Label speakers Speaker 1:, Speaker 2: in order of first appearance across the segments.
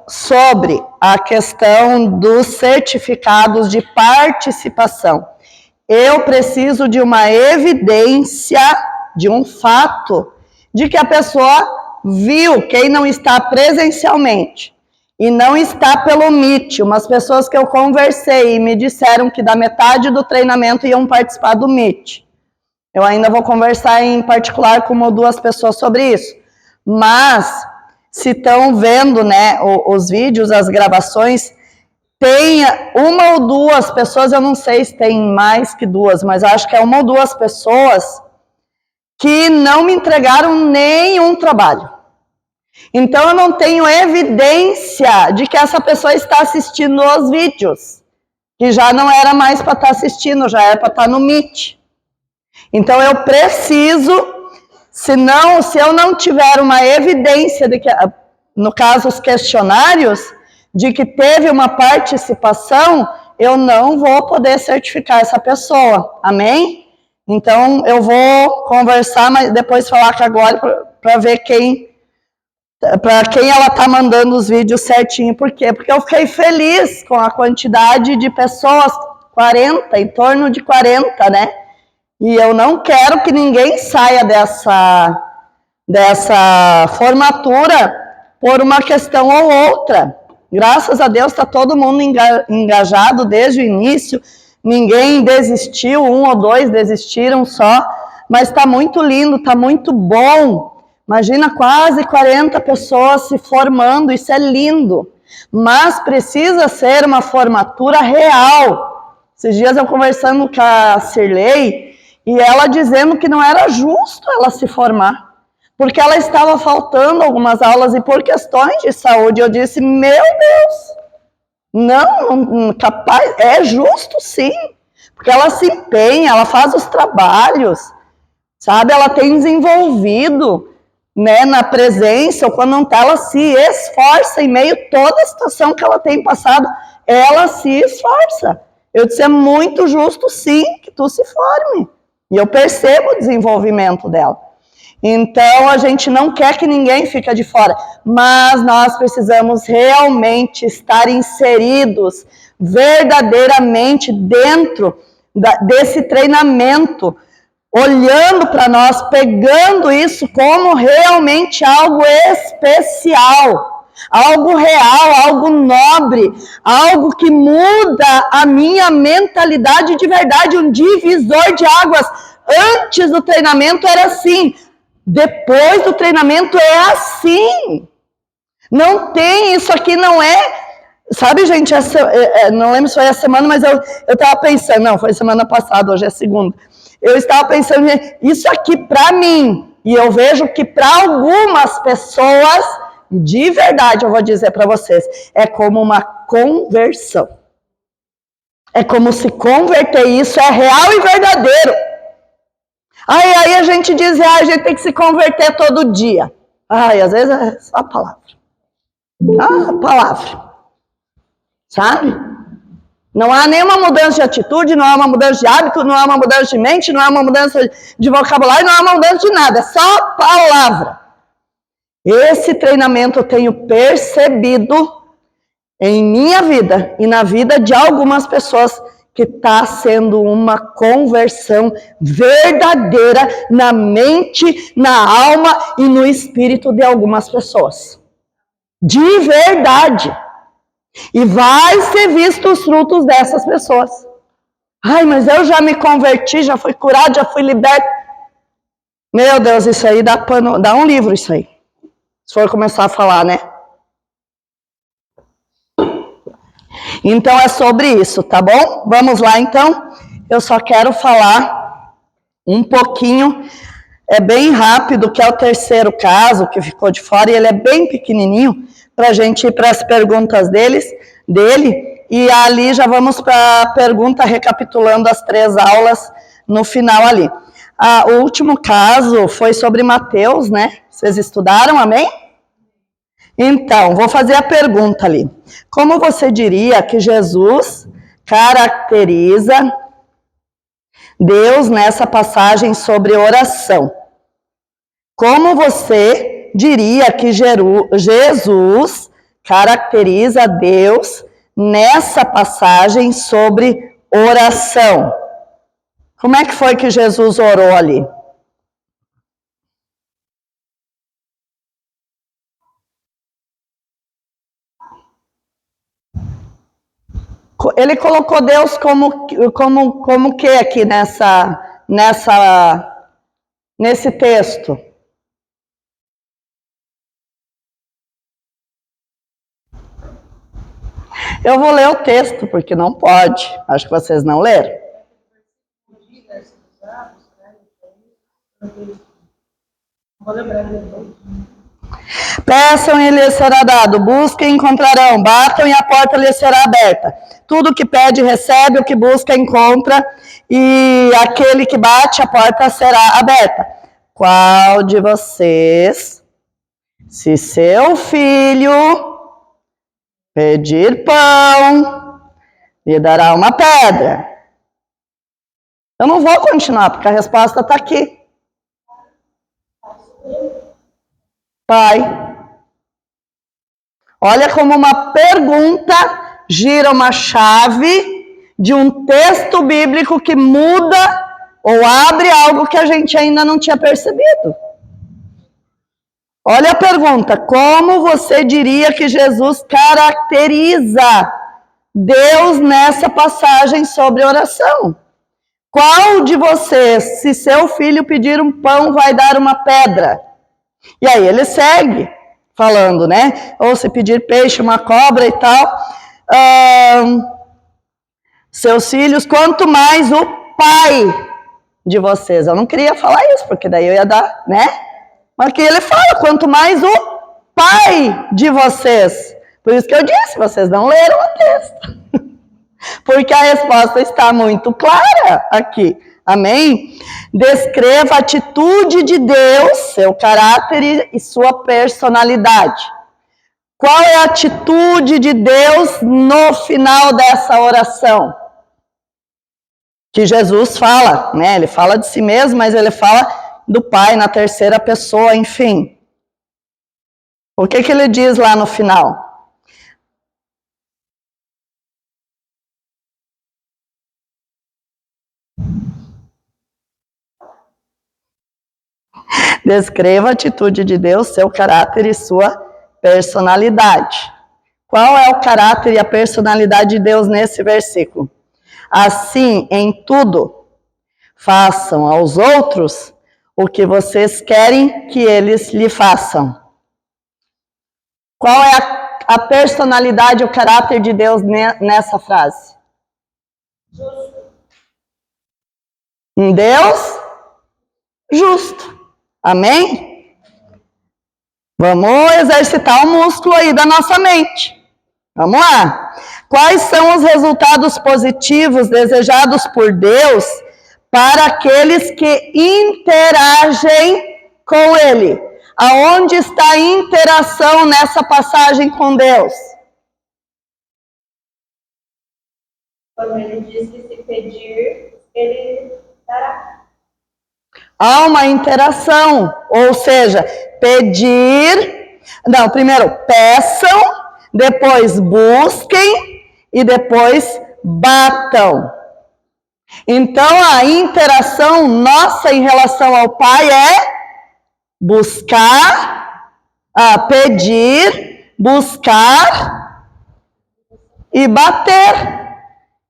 Speaker 1: sobre a questão dos certificados de participação. Eu preciso de uma evidência, de um fato, de que a pessoa viu, quem não está presencialmente e não está pelo Meet. Umas pessoas que eu conversei e me disseram que da metade do treinamento iam participar do Meet. Eu ainda vou conversar em particular com uma ou duas pessoas sobre isso. Mas, se estão vendo, né, os vídeos, as gravações, tem uma ou duas pessoas, eu não sei se tem mais que duas, mas acho que é uma ou duas pessoas que não me entregaram nenhum trabalho. Então, eu não tenho evidência de que essa pessoa está assistindo os vídeos, que já não era mais para estar assistindo, já era para estar no Meet. Então, eu preciso, se eu não tiver uma evidência de que, no caso, os questionários, de que teve uma participação, eu não vou poder certificar essa pessoa. Amém? Então, eu vou conversar, mas depois falar com a Glória para ver para quem ela está mandando os vídeos certinho. Por quê? Porque eu fiquei feliz com a quantidade de pessoas, 40, em torno de 40, né? E eu não quero que ninguém saia dessa formatura por uma questão ou outra. Graças a Deus está todo mundo engajado desde o início, ninguém desistiu, um ou dois desistiram só, mas está muito lindo, está muito bom. Imagina quase 40 pessoas se formando, isso é lindo, mas precisa ser uma formatura real. Esses dias eu conversando com a Cirlei, e ela dizendo que não era justo ela se formar, porque ela estava faltando algumas aulas e por questões de saúde. Eu disse, meu Deus, não, capaz, é justo sim, porque ela se empenha, ela faz os trabalhos, sabe, ela tem desenvolvido, né, na presença, ou quando não está, ela se esforça em meio a toda a situação que ela tem passado, ela se esforça. Eu disse, é muito justo sim que tu se forme. E eu percebo o desenvolvimento dela. Então, a gente não quer que ninguém fique de fora, mas nós precisamos realmente estar inseridos verdadeiramente dentro desse treinamento, olhando para nós, pegando isso como realmente algo especial, algo real, algo nobre, algo que muda a minha mentalidade de verdade, um divisor de águas. Antes do treinamento era assim, depois do treinamento é assim. Não tem, isso aqui não é... Sabe, gente, não lembro se foi a semana, mas eu estava pensando, não, foi semana passada, hoje é segunda. Eu estava pensando, isso aqui para mim, e eu vejo que para algumas pessoas, de verdade, eu vou dizer para vocês, é como uma conversão. É como se converter isso é real e verdadeiro. Aí a gente diz, a gente tem que se converter todo dia. Às vezes é só a palavra. A palavra. Sabe? Não há nenhuma mudança de atitude, não há uma mudança de hábito, não há uma mudança de mente, não há uma mudança de vocabulário, não há uma mudança de nada, é só palavra. Esse treinamento eu tenho percebido em minha vida e na vida de algumas pessoas que está sendo uma conversão verdadeira na mente, na alma e no espírito de algumas pessoas. De verdade. E vai ser visto os frutos dessas pessoas. Mas eu já me converti, já fui curado, já fui liberto. Meu Deus, isso aí dá um livro, isso aí. Se for começar a falar, né? Então é sobre isso, tá bom? Vamos lá, então. Eu só quero falar um pouquinho, é bem rápido, que é o terceiro caso que ficou de fora, e ele é bem pequenininho, para a gente ir para as perguntas dele, e ali já vamos para a pergunta recapitulando as 3 aulas no final ali. O último caso foi sobre Mateus, né? Vocês estudaram, amém? Então, vou fazer a pergunta ali. Como você diria que Jesus caracteriza Deus nessa passagem sobre oração? Como você diria que Jesus caracteriza Deus nessa passagem sobre oração? Como é que foi que Jesus orou ali? Ele colocou Deus como que aqui nesse texto? Eu vou ler o texto, porque não pode. Acho que vocês não leram. Peçam e lhes será dado, busquem e encontrarão, batam e a porta lhes será aberta. Tudo que pede recebe, o que busca encontra, e aquele que bate a porta será aberta. Qual de vocês, se seu filho pedir pão, lhe dará uma pedra? Eu não vou continuar, porque a resposta está aqui. Pai. Olha como uma pergunta gira uma chave de um texto bíblico que muda ou abre algo que a gente ainda não tinha percebido. Olha a pergunta: como você diria que Jesus caracteriza Deus nessa passagem sobre oração? Qual de vocês, se seu filho pedir um pão, vai dar uma pedra? E aí ele segue falando, né? Ou se pedir peixe, uma cobra e tal. Seus filhos, quanto mais o pai de vocês. Eu não queria falar isso, porque daí eu ia dar, né? Mas aqui ele fala, quanto mais o pai de vocês. Por isso que eu disse, vocês não leram o texto. Porque a resposta está muito clara aqui. Amém? Descreva a atitude de Deus, seu caráter e sua personalidade. Qual é a atitude de Deus no final dessa oração? Que Jesus fala, né? Ele fala de si mesmo, mas ele fala do Pai na terceira pessoa, enfim. O que ele diz lá no final? Descreva a atitude de Deus, seu caráter e sua personalidade. Qual é o caráter e a personalidade de Deus nesse versículo? Assim, em tudo, façam aos outros o que vocês querem que eles lhe façam. Qual é a personalidade e o caráter de Deus nessa frase? Justo. Um Deus justo. Amém? Vamos exercitar o músculo aí da nossa mente. Vamos lá. Quais são os resultados positivos desejados por Deus para aqueles que interagem com Ele? Aonde está a interação nessa passagem com Deus?
Speaker 2: Quando ele diz que se pedir, ele dará.
Speaker 1: Há uma interação, ou seja, pedir, não, primeiro peçam, depois busquem e depois batam. Então a interação nossa em relação ao Pai é buscar, pedir, buscar e bater.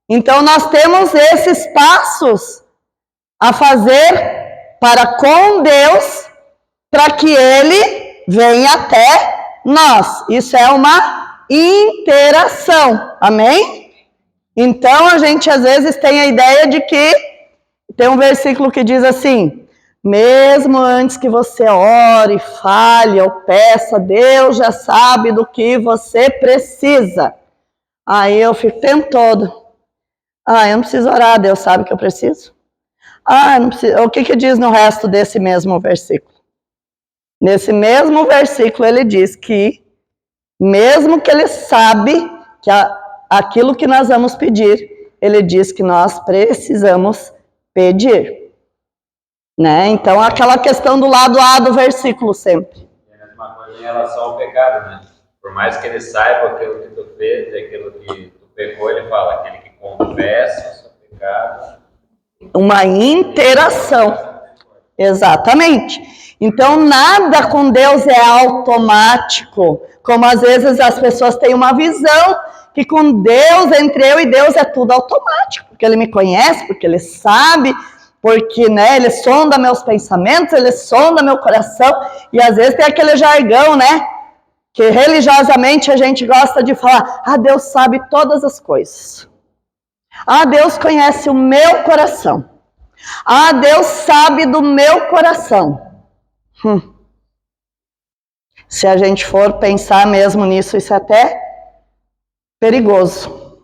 Speaker 1: Então nós temos esses passos a fazer para com Deus, para que Ele venha até nós. Isso é uma interação, amém? Então a gente às vezes tem a ideia de que, tem um versículo que diz assim, mesmo antes que você ore, fale ou peça, Deus já sabe do que você precisa. Aí eu fico o tempo todo, eu não preciso orar, Deus sabe que eu preciso. Não preciso. O que diz no resto desse mesmo versículo? Nesse mesmo versículo ele diz que, mesmo que ele sabe que aquilo que nós vamos pedir, ele diz que nós precisamos pedir. Né? Então, aquela questão do lado A do versículo sempre.
Speaker 3: É a mesma coisa em relação ao pecado, né? Por mais que ele saiba aquilo que tu fez, aquilo que tu pecou, ele fala, aquele que confessa o seu pecado.
Speaker 1: Uma interação. Exatamente. Então, nada com Deus é automático. Como às vezes as pessoas têm uma visão que com Deus, entre eu e Deus, é tudo automático. Porque Ele me conhece, porque Ele sabe, porque né, Ele sonda meus pensamentos, Ele sonda meu coração. E às vezes tem aquele jargão, né? Que religiosamente a gente gosta de falar, Deus sabe todas as coisas. Deus conhece o meu coração. Deus sabe do meu coração. Se a gente for pensar mesmo nisso, isso é até perigoso.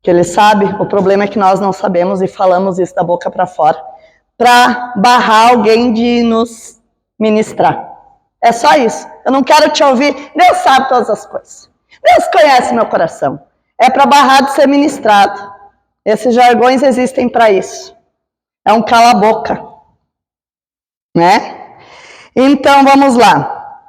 Speaker 1: Que Ele sabe, o problema é que nós não sabemos e falamos isso da boca para fora, para barrar alguém de nos ministrar. É só isso. Eu não quero te ouvir. Deus sabe todas as coisas. Deus conhece meu coração. É para barrar de ser ministrado. Esses jargões existem para isso. É um cala-boca. Né? Então, vamos lá.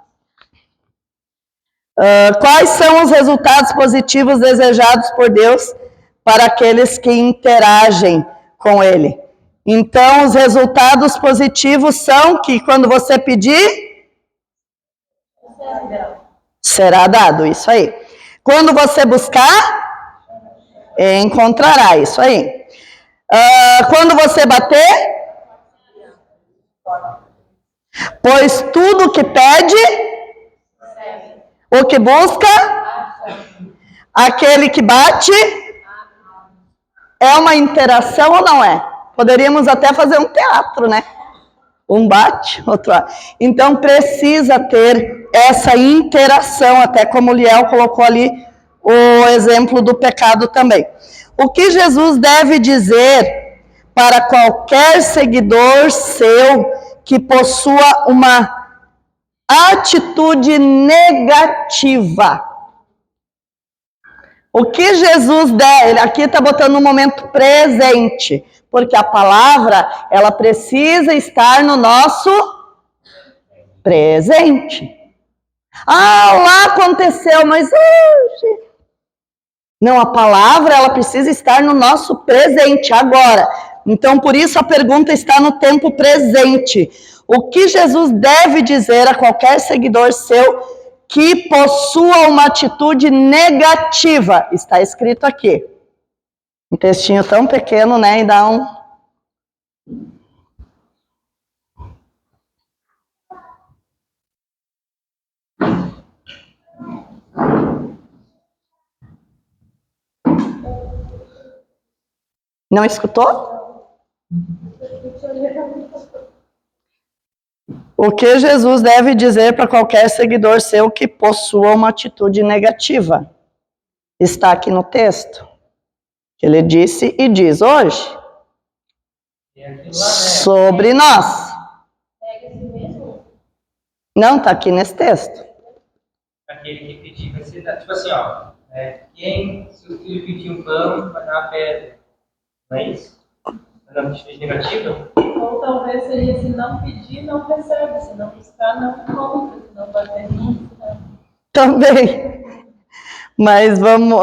Speaker 1: Quais são os resultados positivos desejados por Deus para aqueles que interagem com Ele? Então, os resultados positivos são que quando você pedir, será dado, isso aí. Quando você buscar, encontrará, isso aí. Quando você bater, pois tudo que pede, o que busca, aquele que bate, é uma interação ou não é? Poderíamos até fazer um teatro, né? Um bate, outro bate. Então precisa ter essa interação, até como o Liel colocou ali o exemplo do pecado também. O que Jesus deve dizer para qualquer seguidor seu que possua uma atitude negativa? O que Jesus der, ele aqui está botando no momento presente, porque a palavra, ela precisa estar no nosso presente. Lá aconteceu, mas hoje... Não, a palavra, ela precisa estar no nosso presente, agora. Então, por isso a pergunta está no tempo presente. O que Jesus deve dizer a qualquer seguidor seu que possua uma atitude negativa? Está escrito aqui. Um textinho tão pequeno, né? E dá um... Não escutou? O que Jesus deve dizer para qualquer seguidor seu que possua uma atitude negativa? Está aqui no texto. Ele disse e diz hoje sobre nós. Não, está aqui nesse texto.
Speaker 4: Aquele que pedir vai ser dado. Tipo assim, ó. Quem, se o filho pedir um pão, vai dar uma pedra. Não é isso? Não é atitude negativa?
Speaker 2: Ou talvez seria se não pedir, não recebe. Se não buscar, não encontra. Se não bater, não.
Speaker 1: Também. Mas vamos,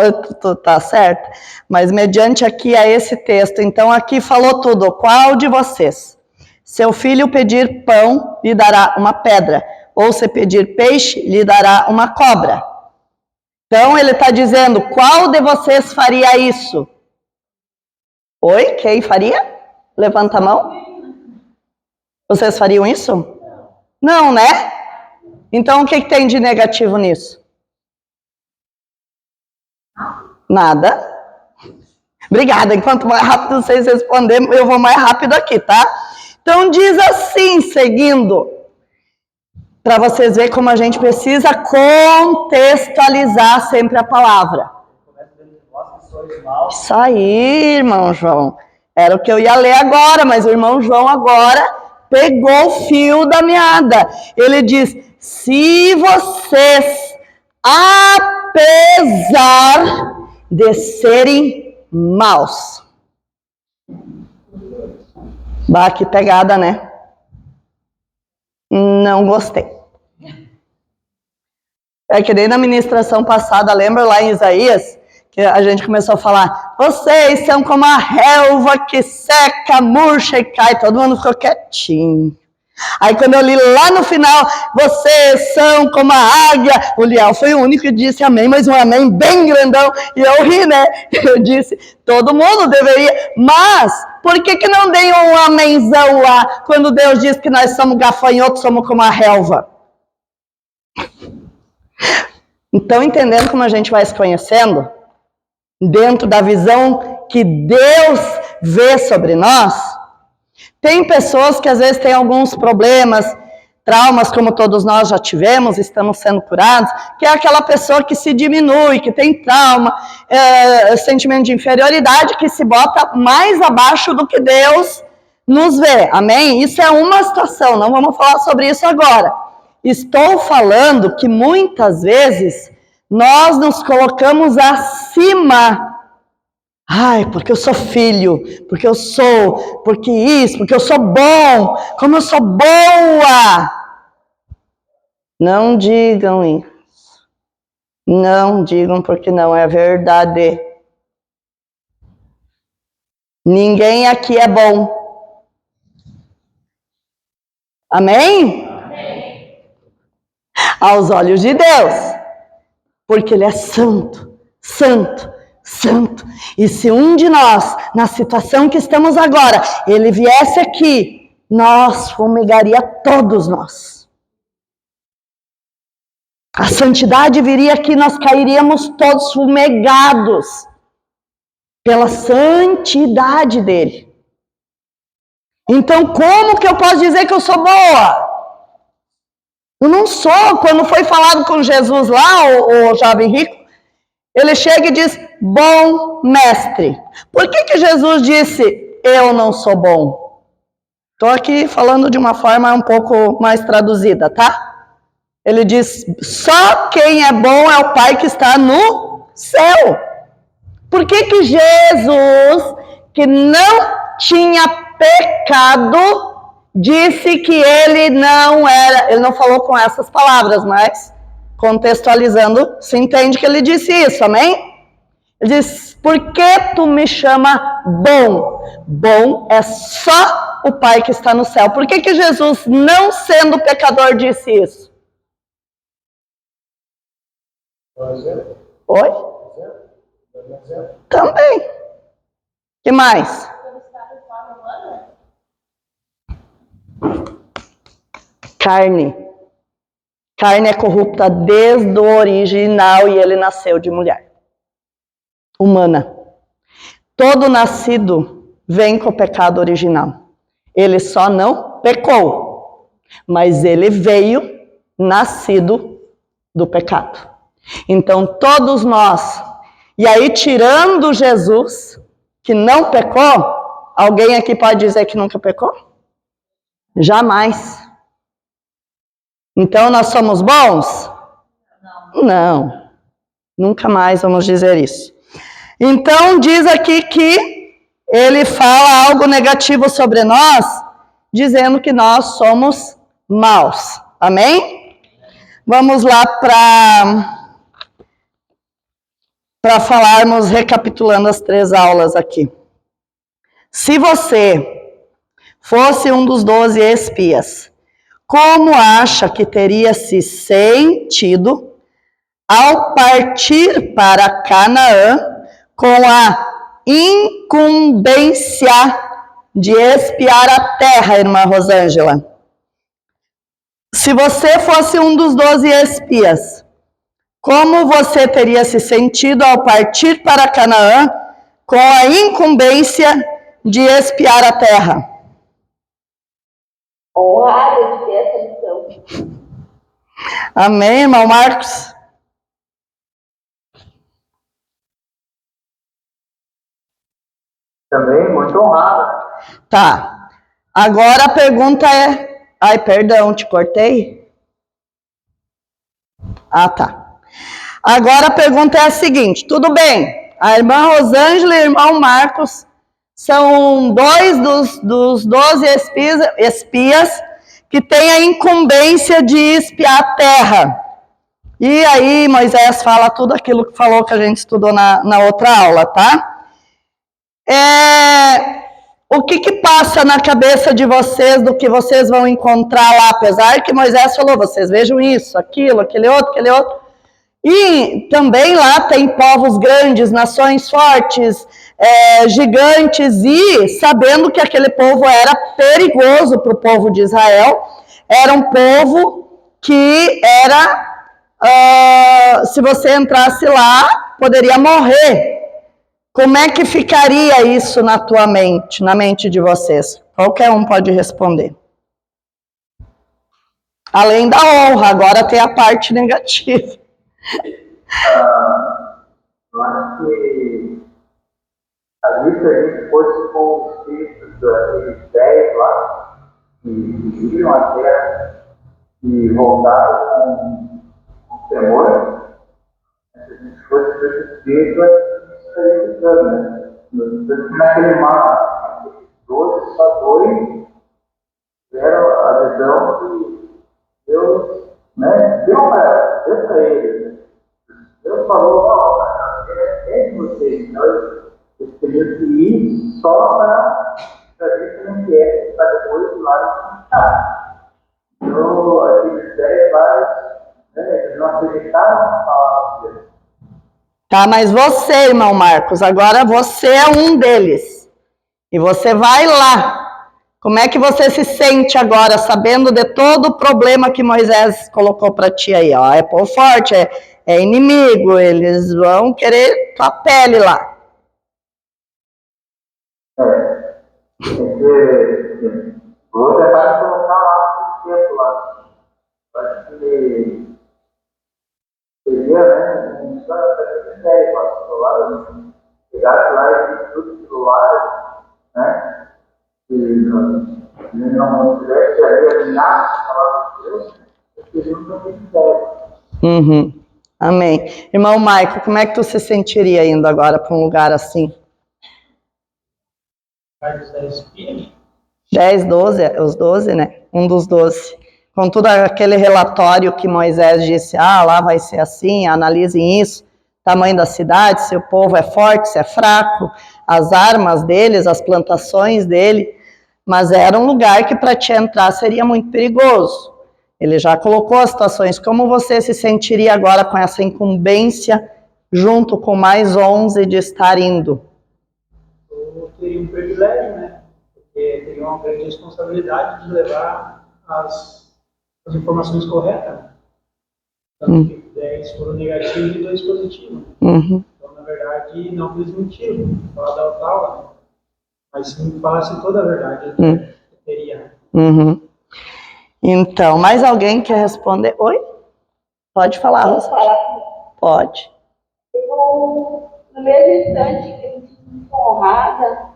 Speaker 1: tá certo. Mas mediante aqui a esse texto, então aqui falou tudo. Qual de vocês? Seu filho pedir pão, lhe dará uma pedra. Ou se pedir peixe, lhe dará uma cobra. Então ele está dizendo, qual de vocês faria isso? Oi? Quem faria? Levanta a mão. Vocês fariam isso? Não, né? Então o que tem de negativo nisso? Nada. Obrigada. Enquanto mais rápido vocês responderem, eu vou mais rápido aqui, tá? Então diz assim, seguindo, para vocês verem como a gente precisa contextualizar sempre a palavra. Isso aí, irmão João. Era o que eu ia ler agora, mas o irmão João agora pegou o fio da meada. Ele diz, se vocês, apesar de serem maus. Bah, que pegada, né? Não gostei. É que nem na ministração passada, lembra lá em Isaías? Que a gente começou a falar, vocês são como a relva que seca, murcha e cai. Todo mundo ficou quietinho. Aí quando eu li lá no final, vocês são como a águia, o Liel foi o único que disse amém, mas um amém bem grandão, e eu ri, né? Eu disse, todo mundo deveria, mas por que não dei um amenzão lá, quando Deus diz que nós somos gafanhotos, somos como a relva? Então, entendendo como a gente vai se conhecendo, dentro da visão que Deus vê sobre nós, tem pessoas que às vezes têm alguns problemas, traumas, como todos nós já tivemos, estamos sendo curados, que é aquela pessoa que se diminui, que tem trauma, sentimento de inferioridade, que se bota mais abaixo do que Deus nos vê, amém? Isso é uma situação, não vamos falar sobre isso agora. Estou falando que muitas vezes nós nos colocamos acima. Ai, porque eu sou filho, porque eu sou, porque isso, porque eu sou bom, como eu sou boa. Não digam isso. Não digam porque não é verdade. Ninguém aqui é bom. Amém? Amém. Aos olhos de Deus. Porque Ele é santo, santo. Santo. E se um de nós, na situação que estamos agora, ele viesse aqui, nós fumigaria todos nós. A santidade viria aqui, nós cairíamos todos fumegados pela santidade dele. Então, como que eu posso dizer que eu sou boa? Eu não sou. Quando foi falado com Jesus lá, o jovem rico, ele chega e diz, bom mestre. Por que Jesus disse, eu não sou bom? Estou aqui falando de uma forma um pouco mais traduzida, tá? Ele diz, só quem é bom é o Pai que está no céu. Por que Jesus, que não tinha pecado, disse que ele não era, ele não falou com essas palavras, mas contextualizando, se entende que ele disse isso, amém? Ele diz, por que tu me chama bom? Bom é só o Pai que está no céu. Por que Jesus, não sendo pecador, disse isso? Oi? Também. Que mais? Carne. Carne é corrupta desde o original e ele nasceu de mulher. Humana. Todo nascido vem com o pecado original. Ele só não pecou. Mas ele veio nascido do pecado. Então todos nós, e aí tirando Jesus, que não pecou, alguém aqui pode dizer que nunca pecou? Jamais. Então nós somos bons? Não. Nunca mais vamos dizer isso. Então diz aqui que ele fala algo negativo sobre nós, dizendo que nós somos maus. Amém? Vamos lá para falarmos, recapitulando as 3 aulas aqui. Se você fosse um dos 12 espias, como acha que teria se sentido ao partir para Canaã com a incumbência de espiar a terra, irmã Rosângela? Se você fosse um dos 12 espias, como você teria se sentido ao partir para Canaã com a incumbência de espiar a terra?
Speaker 2: Honrada de ter essa missão.
Speaker 1: Amém, irmão Marcos?
Speaker 5: Também, muito honrada.
Speaker 1: Tá. Agora a pergunta é... Ai, perdão, te cortei? Ah, tá. Agora a pergunta é a seguinte. Tudo bem, a irmã Rosângela e o irmão Marcos são 2 dos 12 espias que têm a incumbência de espiar a terra. E aí Moisés fala tudo aquilo que falou que a gente estudou na outra aula, tá? O que passa na cabeça de vocês do que vocês vão encontrar lá? Apesar que Moisés falou, vocês vejam isso, aquilo, aquele outro. E também lá tem povos grandes, nações fortes, gigantes, e sabendo que aquele povo era perigoso para o povo de Israel, era um povo que se você entrasse lá, poderia morrer. Como é que ficaria isso na tua mente, na mente de vocês? Qualquer um pode responder. Além da honra, agora tem a parte negativa.
Speaker 5: Eu acho que ali se a gente fosse com o espírito daqueles 10 lá, que viram a terra e voltaram com temor, se a gente fosse com esse espírito, a gente estaria ficando, né? Naquele mapa, aqueles 12, só 2 tiveram a visão que Deus, né, deu para eles. Né? Deus falou, ó, é de vocês, então eles teriam que ir só para ver como que é, para depois ir lá conquistar. Então, aqueles 10 lá, né, eles não acreditaram na palavra de Deus.
Speaker 1: Tá, mas você, irmão Marcos, agora você é um deles. E você vai lá. Como é que você se sente agora, sabendo de todo o problema que Moisés colocou para ti aí? Ó, é povo forte, é inimigo, eles vão querer tua pele lá.
Speaker 5: Vou tentar colocar lá no tempo lá. Acho que seria, né, um instante sério para o celular, pegasse lá e visse tudo o celular, né? Se não tivesse ali alinhado com a palavra de Deus, eu seria um caminho sério.
Speaker 1: Amém. Irmão Maico, como é que tu se sentiria indo agora para um lugar assim? 10, 12, os 12, né? Um dos 12. Com todo aquele relatório que Moisés disse, lá vai ser assim, analisem isso, tamanho da cidade, se o povo é forte, se é fraco, as armas deles, as plantações dele, mas era um lugar que para te entrar seria muito perigoso. Ele já colocou as situações. Como você se sentiria agora com essa incumbência, junto com mais 11 de estar indo?
Speaker 6: Eu teria um privilégio, né? Porque teria uma grande responsabilidade de levar as informações corretas. Tanto que 10 foram negativos e 2 positivos. Então, na verdade, não desmentiram. Falar da outra, né? Mas se falasse toda a verdade, eu teria.
Speaker 1: Então, mais alguém quer responder? Oi? Pode falar, Rosa. Pode.
Speaker 7: Eu, no mesmo instante que eu me senti honrada,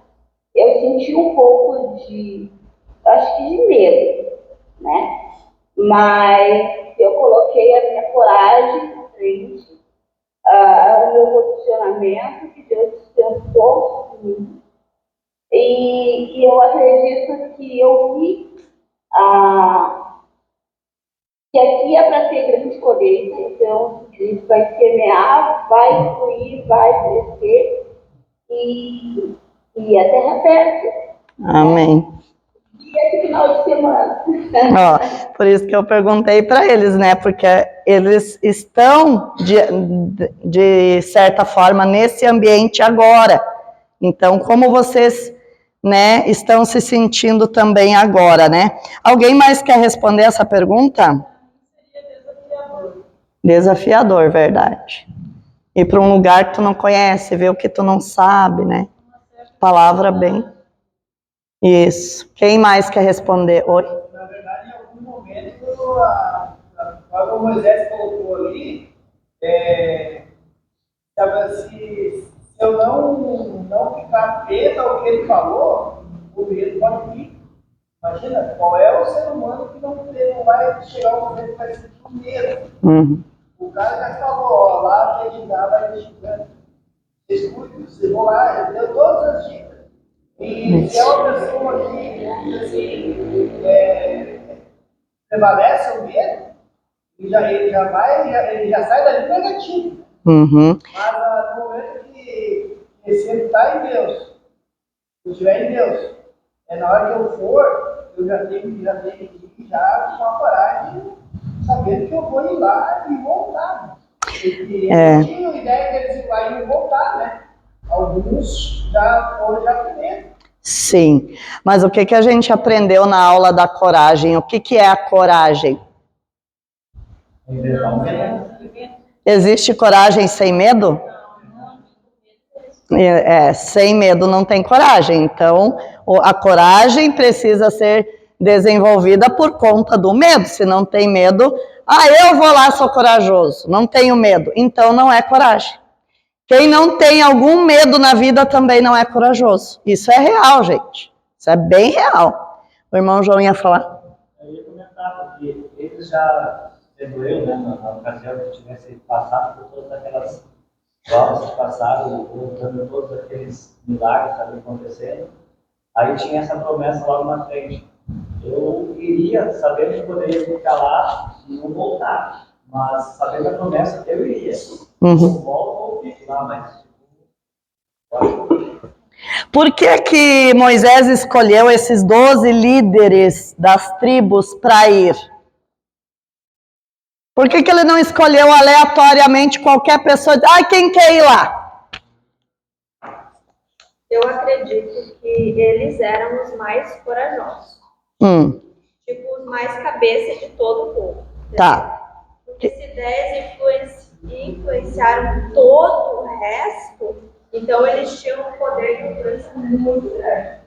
Speaker 7: eu senti um pouco acho que de medo, né? Mas eu coloquei a minha coragem na frente, o meu posicionamento, que Deus dispensou sobre mim. E eu acredito que eu vi que aqui é para ter grande colheita, então Cristo vai semear, vai fluir, vai crescer e a terra fértil.
Speaker 1: Amém.
Speaker 7: E esse final de semana.
Speaker 1: Por isso que eu perguntei para eles, né? Porque eles estão, de certa forma, nesse ambiente agora. Então, como vocês, né, estão se sentindo também agora, né? Alguém mais quer responder essa pergunta? Desafiador, verdade. Ir para um lugar que tu não conhece, ver o que tu não sabe, né? Palavra bem. Isso. Quem mais quer responder? Oi?
Speaker 6: Na verdade, em algum momento, o Moisés colocou ali, se eu não ficar preso ao que ele falou, o medo pode vir. Imagina, qual é o ser humano que não vai chegar um momento que vai sentir medo? O cara já falou, lá tem vai investigando. Vocês cuidem, vocês vão lá, ele deu todas as dicas. E se é uma pessoa que, vamos dizer assim, prevalece o medo, ele já sai dali negativo.
Speaker 1: Uhum.
Speaker 6: Mas no momento que você está em Deus, se eu estiver em Deus, na hora que eu for, eu já tenho que ir já com a coragem, sabendo que eu vou ir lá e voltar. Porque eles tinham ideia que eles iam lá e voltar, né? Alguns já foram já primeiro.
Speaker 1: Sim, mas o que a gente aprendeu na aula da coragem? O que é a coragem? Existe coragem sem medo? Sem medo não tem coragem. Então, a coragem precisa ser desenvolvida por conta do medo. Se não tem medo, eu vou lá, sou corajoso, não tenho medo. Então, não é coragem. Quem não tem algum medo na vida também não é corajoso. Isso é real, gente. Isso é bem real. O irmão João ia falar.
Speaker 8: Eu ia comentar, porque eles já, sendo eu, né, na ocasião que tivesse passado por todas aquelas provas que passaram, contando todos aqueles milagres que estavam acontecendo, aí tinha essa promessa logo na frente. Eu iria, sabendo que poderia ficar lá e não voltar, mas sabendo a promessa, eu iria.
Speaker 1: Uhum.
Speaker 8: Eu volto ou fico lá, mas
Speaker 1: por que Moisés escolheu esses 12 líderes das tribos para ir? Por que ele não escolheu aleatoriamente qualquer pessoa? Quem quer ir lá?
Speaker 2: Eu acredito que eles eram os mais corajosos. Tipo, os mais cabeça de todo o povo.
Speaker 1: Tá.
Speaker 2: Porque se 10 influenciaram todo o resto, então eles tinham um poder de influência muito grande.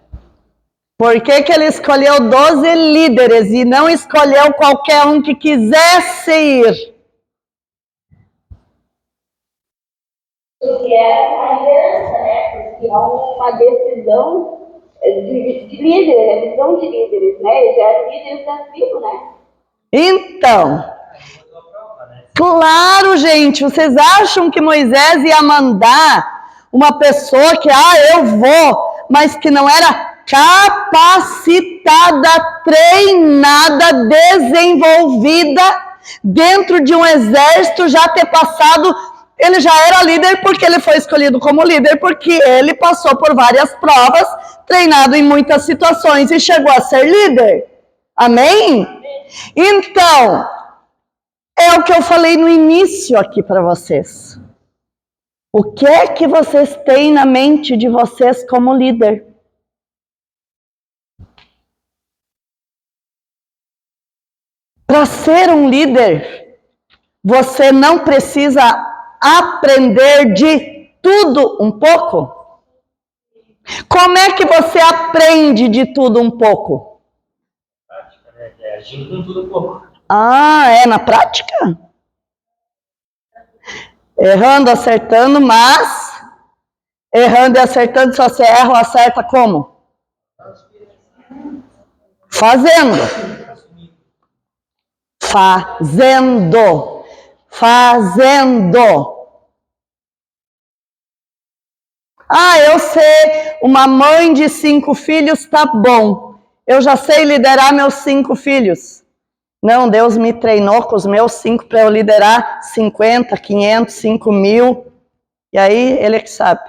Speaker 1: Por que ele escolheu 12 líderes e não escolheu qualquer um que quisesse ir?
Speaker 7: Porque é uma liderança, né? Porque é uma decisão de líderes, é visão de líderes, né? Eles eram líderes da tribo, né?
Speaker 1: Então, claro, gente, vocês acham que Moisés ia mandar uma pessoa que, eu vou, mas que não era capacitada, treinada, desenvolvida dentro de um exército, já ter passado, ele já era líder porque ele foi escolhido como líder, porque ele passou por várias provas, treinado em muitas situações e chegou a ser líder. Amém? Então, é o que eu falei no início aqui para vocês. O que é que vocês têm na mente de vocês como líder? Para ser um líder, você não precisa aprender de tudo um pouco? Como é que você aprende de tudo um pouco?
Speaker 8: prática, né? É agindo com tudo um pouco.
Speaker 1: É na prática? Errando, acertando, mas errando e acertando, se você erra ou acerta como? Fazendo. Eu sei, uma mãe de 5 filhos, tá bom. Eu já sei liderar meus 5 filhos. Não, Deus me treinou com os meus 5 para eu liderar 50, 500, 5.000. E aí, ele que sabe.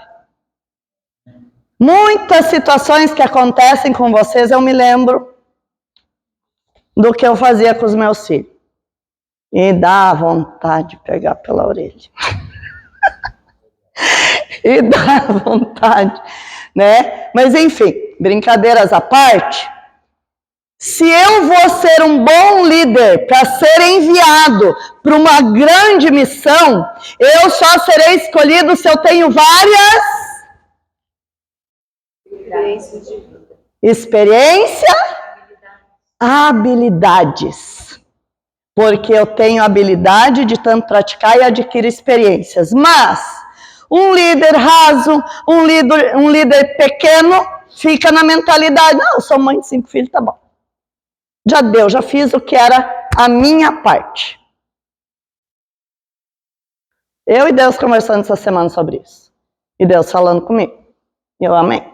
Speaker 1: Muitas situações que acontecem com vocês, eu me lembro do que eu fazia com os meus filhos. E dá vontade de pegar pela orelha. E dá vontade, né? Mas enfim, brincadeiras à parte, se eu vou ser um bom líder para ser enviado para uma grande missão, eu só serei escolhido se eu tenho várias experiência, habilidades. Porque eu tenho habilidade de tanto praticar e adquirir experiências. Mas um líder raso, um líder pequeno, fica na mentalidade, não, eu sou mãe de 5 filhos, tá bom. Já deu, já fiz o que era a minha parte. Eu e Deus conversando essa semana sobre isso. E Deus falando comigo. Eu amém.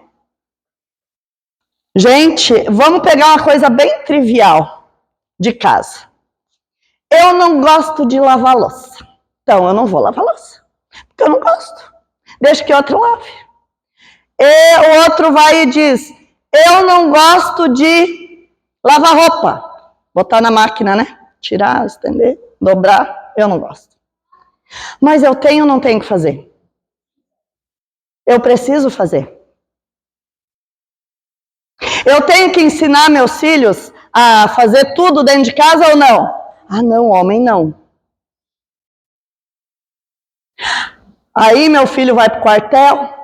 Speaker 1: Gente, vamos pegar uma coisa bem trivial de casa. Eu não gosto de lavar louça. Então, eu não vou lavar louça. Porque eu não gosto. Deixa que outro lave. E o outro vai e diz, eu não gosto de lavar roupa. Botar na máquina, né? Tirar, estender, dobrar. Eu não gosto. Mas eu tenho ou não tenho que fazer? Eu preciso fazer. Eu tenho que ensinar meus filhos a fazer tudo dentro de casa ou não? Ah, não, homem não. Aí meu filho vai para o quartel.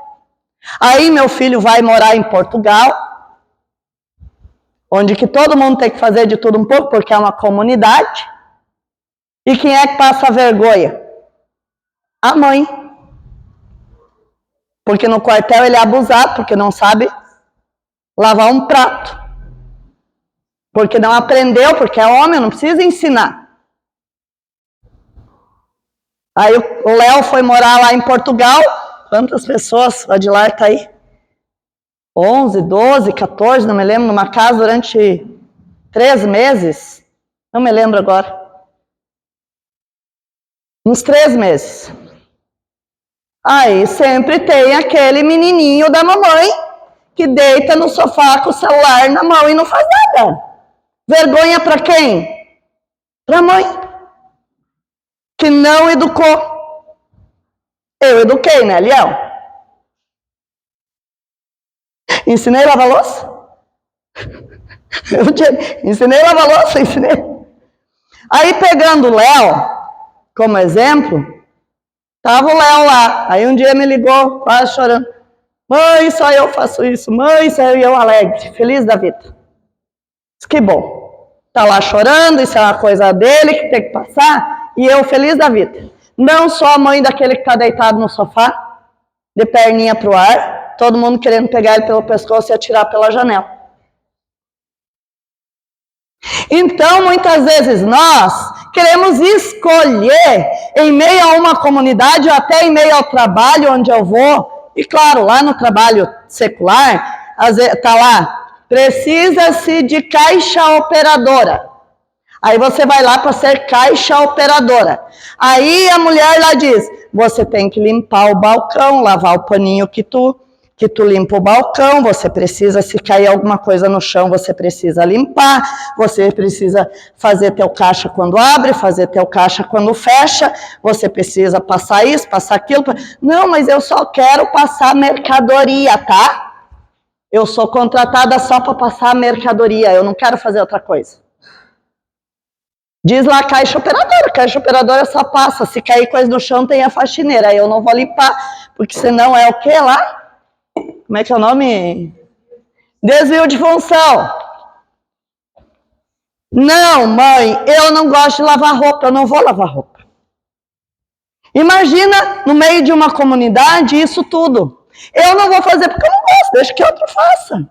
Speaker 1: Aí meu filho vai morar em Portugal, onde que todo mundo tem que fazer de tudo um pouco, porque é uma comunidade. E quem é que passa a vergonha? A mãe. Porque no quartel ele é abusado, porque não sabe lavar um prato. Porque não aprendeu, porque é homem, não precisa ensinar. Aí o Léo foi morar lá em Portugal. Quantas pessoas? O Adilar está aí? 11, 12, 14, não me lembro, numa casa durante 3 meses. Não me lembro agora. Uns 3 meses. Aí sempre tem aquele menininho da mamãe que deita no sofá com o celular na mão e não faz nada. Vergonha para quem? Para a mãe. Que não educou. Eu eduquei, né, Liel? Ensinei a lavar louça? Ensinei a lavar louça, ensinei. Aí pegando o Léo como exemplo, tava o Léo lá. Aí um dia me ligou, quase chorando. Mãe, só eu faço isso. Mãe, só eu alegre, feliz da vida. Que bom. Tá lá chorando, isso é uma coisa dele que tem que passar, e eu feliz da vida. Não sou a mãe daquele que tá deitado no sofá, de perninha pro ar, todo mundo querendo pegar ele pelo pescoço e atirar pela janela. Então, muitas vezes, nós queremos escolher, em meio a uma comunidade, ou até em meio ao trabalho onde eu vou, e claro, lá no trabalho secular, tá lá, precisa-se de caixa operadora. Aí você vai lá para ser caixa operadora. Aí a mulher lá diz, você tem que limpar o balcão, lavar o paninho que tu limpa o balcão, você precisa, se cair alguma coisa no chão, você precisa limpar, você precisa fazer teu caixa quando abre, fazer teu caixa quando fecha, você precisa passar isso, passar aquilo. Não, mas eu só quero passar mercadoria, tá? Eu sou contratada só para passar mercadoria, eu não quero fazer outra coisa. Diz lá caixa operadora só passa, se cair coisa no chão tem a faxineira, aí eu não vou limpar, porque senão é o que lá? Como é que é o nome? Desvio de função. Não, mãe, eu não gosto de lavar roupa, eu não vou lavar roupa. Imagina, no meio de uma comunidade, isso tudo. Eu não vou fazer porque eu não gosto, deixa que outro faça.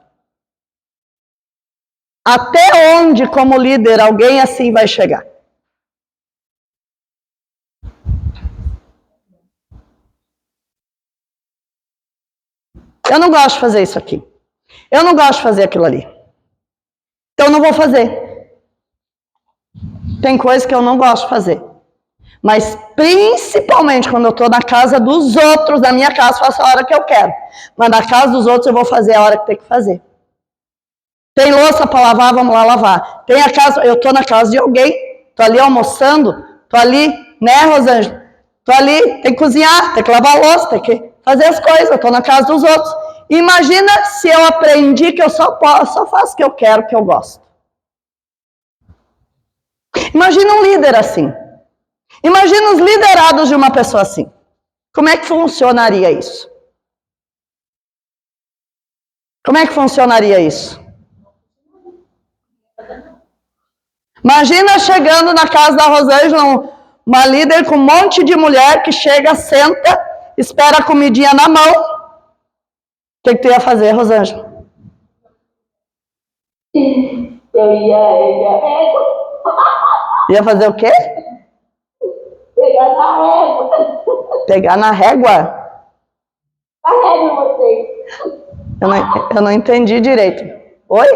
Speaker 1: Até onde, como líder, alguém assim vai chegar? Eu não gosto de fazer isso aqui. Eu não gosto de fazer aquilo ali. Então eu não vou fazer. Tem coisa que eu não gosto de fazer. Mas principalmente quando eu estou na casa dos outros, na minha casa faço a hora que eu quero. Mas na casa dos outros eu vou fazer a hora que tem que fazer. Tem louça para lavar, vamos lá lavar. Tem a casa, eu estou na casa de alguém, estou ali almoçando, estou ali, né, Rosângela? Estou ali, tem que cozinhar, tem que lavar a louça, tem que fazer as coisas, eu estou na casa dos outros. Imagina se eu aprendi que eu só faço o que eu quero, o que eu gosto. Imagina um líder assim. Imagina os liderados de uma pessoa assim. Como é que funcionaria isso? Como é que funcionaria isso? Imagina chegando na casa da Rosângela, uma líder com um monte de mulher que chega, senta, espera a comidinha na mão. O que tu ia fazer, Rosângela?
Speaker 7: Eu ia
Speaker 1: Ia fazer o quê?
Speaker 7: pegar na régua.
Speaker 1: Pegar na régua?
Speaker 7: Carrega vocês.
Speaker 1: Eu não entendi direito. Oi?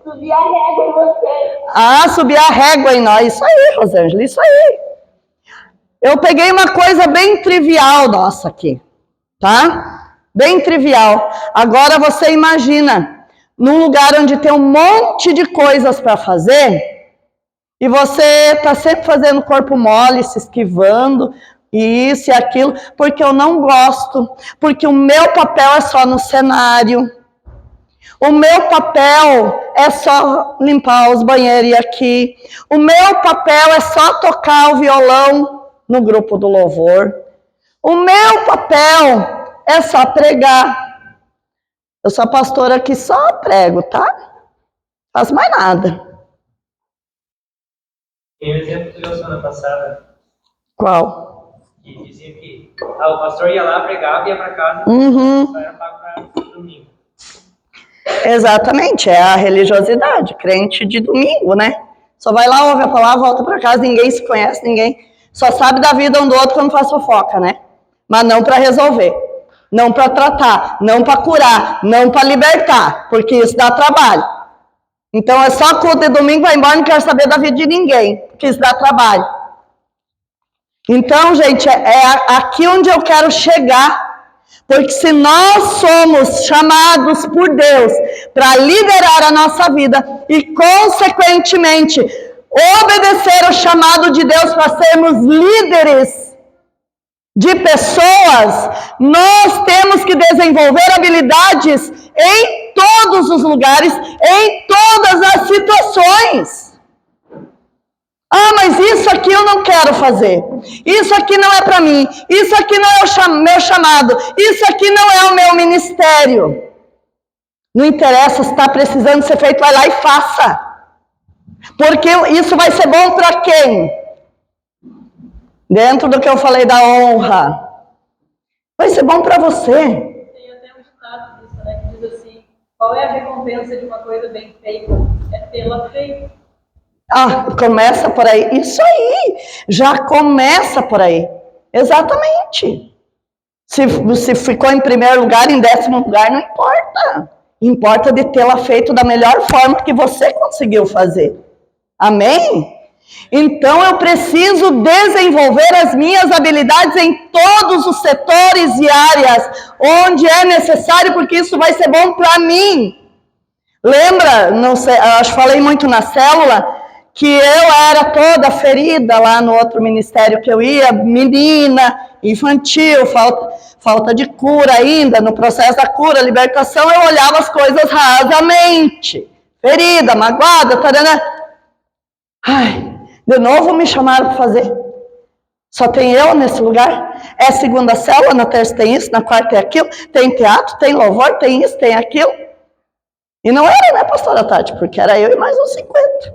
Speaker 7: Subir a régua em você.
Speaker 1: Ah, subir a régua em nós. Isso aí, Rosângela, isso aí. Eu peguei uma coisa bem trivial nossa aqui, tá? Bem trivial. Agora você imagina, num lugar onde tem um monte de coisas para fazer, e você tá sempre fazendo corpo mole, se esquivando, e isso e aquilo, porque eu não gosto, porque o meu papel é só no cenário. O meu papel é só limpar os banheiros e aqui. O meu papel é só tocar o violão no grupo do louvor. O meu papel é só pregar. Eu sou a pastora que só prego, tá? Faço mais nada.
Speaker 4: Tem um exemplo que deu semana passada,
Speaker 1: Qual?
Speaker 4: que dizia que o pastor ia lá, pregava, ia para casa, só era pago para domingo.
Speaker 1: Exatamente, é a religiosidade, crente de domingo, né? Só vai lá, ouve a palavra, volta para casa, ninguém se conhece, ninguém só sabe da vida um do outro quando faz fofoca, né? Mas não para resolver, não para tratar, não para curar, não para libertar, porque isso dá trabalho. Então é só culto de domingo, vai embora, não quero saber da vida de ninguém, porque isso dá trabalho. Então, gente, é aqui onde eu quero chegar. Porque se nós somos chamados por Deus para liderar a nossa vida e, consequentemente, obedecer ao chamado de Deus para sermos líderes de pessoas, nós temos que desenvolver habilidades em todos os lugares, em todas as situações. Ah, mas isso aqui eu não quero fazer. Isso aqui não é para mim. Isso aqui não é o meu chamado. Isso aqui não é o meu ministério. Não interessa se está precisando ser feito, vai lá e faça. Porque isso vai ser bom para quem? Dentro do que eu falei da honra. Vai ser bom para você.
Speaker 2: Tem até um ditado disso, né? Que diz assim: qual é a recompensa de uma coisa bem feita? É tê-la feita.
Speaker 1: Ah, começa por aí. Isso aí, já começa por aí. Exatamente. Se ficou em primeiro lugar, em 10º lugar, não importa. Importa de tê-la feito da melhor forma que você conseguiu fazer. Amém? Então eu preciso desenvolver as minhas habilidades em todos os setores e áreas onde é necessário, porque isso vai ser bom para mim. Lembra, não sei, acho que falei muito na célula, que eu era toda ferida lá no outro ministério que eu ia, menina, infantil, falta de cura ainda, no processo da cura, libertação, eu olhava as coisas rasamente, ferida, magoada, tarana. Ai, de novo me chamaram para fazer. Só tem eu nesse lugar? É segunda célula, na terça tem isso, na quarta é aquilo, tem teatro, tem louvor, tem isso, tem aquilo. E não era, né, pastora Tati, porque era eu e mais uns 50.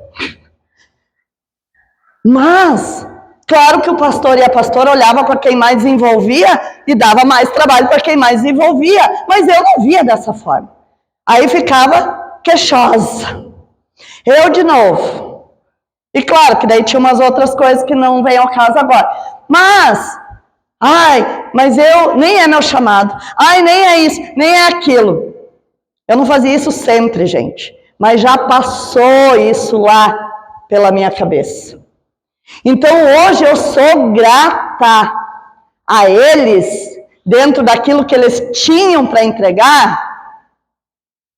Speaker 1: Mas, claro que o pastor e a pastora olhavam para quem mais desenvolvia e dava mais trabalho para quem mais desenvolvia, mas eu não via dessa forma. Aí ficava queixosa. Eu de novo. E claro que daí tinha umas outras coisas que não vêm ao caso agora. Mas eu, nem é meu chamado. Ai, nem é isso, nem é aquilo. Eu não fazia isso sempre, gente. Mas já passou isso lá pela minha cabeça. Então hoje eu sou grata a eles, dentro daquilo que eles tinham para entregar.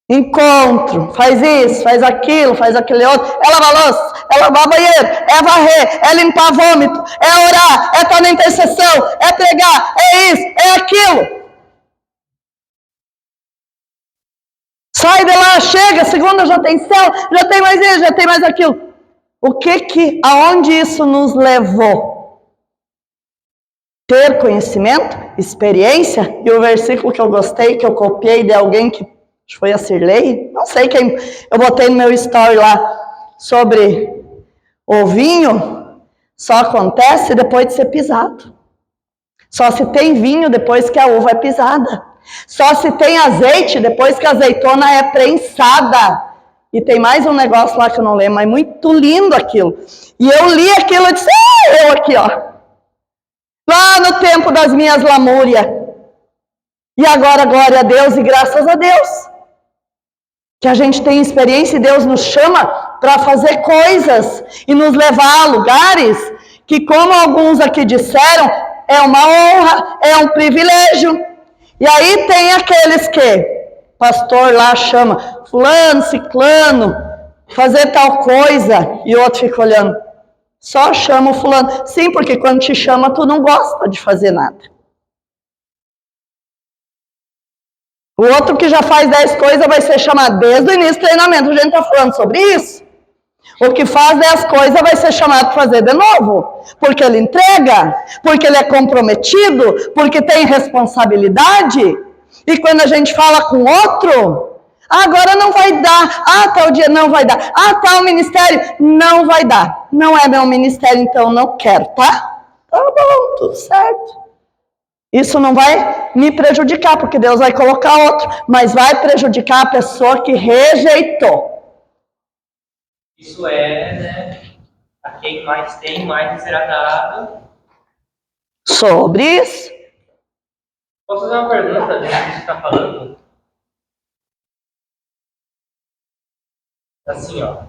Speaker 1: Encontro, faz isso, faz aquilo, faz aquele outro, é lavar louça, é lavar banheiro, é varrer, é limpar vômito, é orar, é estar na intercessão, é pregar, é isso, é aquilo. Sai de lá, chega, segunda já tem céu, já tem mais isso, já tem mais aquilo. Aonde isso nos levou? Ter conhecimento, experiência, e o versículo que eu gostei, que eu copiei de alguém que foi a Cirlei, não sei quem, eu botei no meu story lá, sobre o vinho, só acontece depois de ser pisado. Só se tem vinho depois que a uva é pisada. Só se tem azeite depois que a azeitona é prensada. E tem mais um negócio lá que eu não lembro, mas muito lindo aquilo. E eu li aquilo e disse, eu aqui, ó. Lá no tempo das minhas lamúrias. E agora, glória a Deus e graças a Deus. Que a gente tem experiência e Deus nos chama para fazer coisas e nos levar a lugares que, como alguns aqui disseram, é uma honra, é um privilégio. E aí tem aqueles que pastor lá chama fulano, ciclano, fazer tal coisa, e o outro fica olhando. Só chama o fulano. Sim, porque quando te chama, tu não gosta de fazer nada. O outro que já faz 10 coisas vai ser chamado desde o início do treinamento. A gente está falando sobre isso. O que faz 10 coisas vai ser chamado para fazer de novo. Porque ele entrega, porque ele é comprometido, porque tem responsabilidade. E quando a gente fala com outro, agora não vai dar. Tal dia não vai dar. Tal ministério não vai dar. Não é meu ministério, então não quero, tá? Tá bom, tudo certo. Isso não vai me prejudicar, porque Deus vai colocar outro, mas vai prejudicar a pessoa que rejeitou.
Speaker 4: Isso é, né? A quem mais tem, mais lhe será dado.
Speaker 1: Sobre isso.
Speaker 4: Posso fazer uma pergunta dentro disso que você está falando? Assim, ó.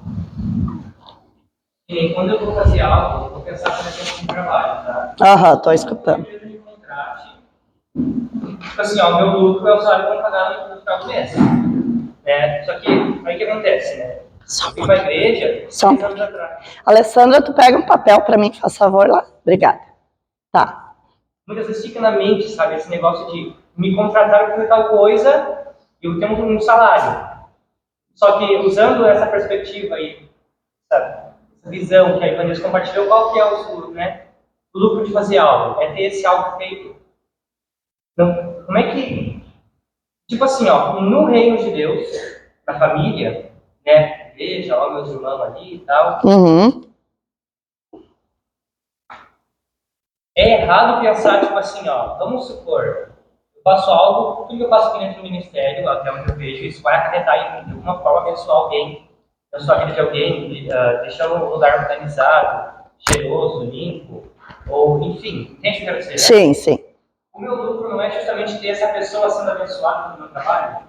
Speaker 4: E quando eu vou fazer algo, eu vou pensar, por exemplo, no trabalho, tá?
Speaker 1: Aham, tô escutando.
Speaker 4: Tipo assim, ó, o meu lucro é o salário que eu vou pagar no final do mês. Né? Só que, aí o que acontece, né? Eu fui pra igreja, 6 anos atrás.
Speaker 1: Alessandra, tu pega um papel pra mim, faz favor lá. Obrigada. Tá.
Speaker 4: Muitas vezes fica na mente, sabe, esse negócio de me contrataram por tal coisa e eu tenho um salário. Só que usando essa perspectiva aí, sabe, essa visão que a Ivanilson compartilhou, qual que é o lucro de fazer algo? É ter esse algo feito. Então, como é que, tipo assim, ó, no reino de Deus, na família, né, igreja, ó, meus irmãos ali e tal, é errado pensar, tipo assim, ó, vamos supor, eu faço algo, tudo que eu faço aqui dentro do ministério, até onde eu vejo, isso vai acarretar de alguma forma abençoar alguém, abençoar a vida de alguém, deixando um lugar organizado, cheiroso, limpo, ou enfim, entende o que eu quero dizer?
Speaker 1: Sim, sim.
Speaker 4: O meu lucro não é justamente ter essa pessoa sendo abençoada no meu trabalho?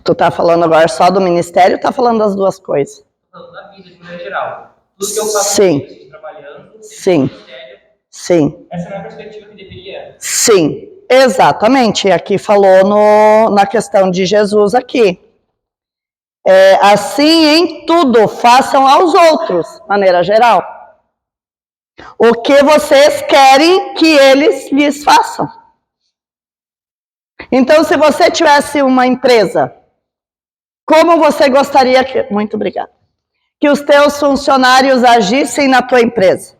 Speaker 1: Tu tá falando agora só do ministério ou tá falando das duas coisas?
Speaker 4: Estou falando da vida de maneira geral. Tudo que eu faço
Speaker 1: Sim.
Speaker 4: Trabalhando,
Speaker 1: Sim.
Speaker 4: No ministério,
Speaker 1: sim.
Speaker 4: Essa não é a perspectiva que deveria?
Speaker 1: Sim, exatamente. Aqui falou na questão de Jesus aqui. Assim em tudo, façam aos outros, de maneira geral. O que vocês querem que eles lhes façam. Então, se você tivesse uma empresa, como você gostaria que... Muito obrigada. Que os teus funcionários agissem na tua empresa?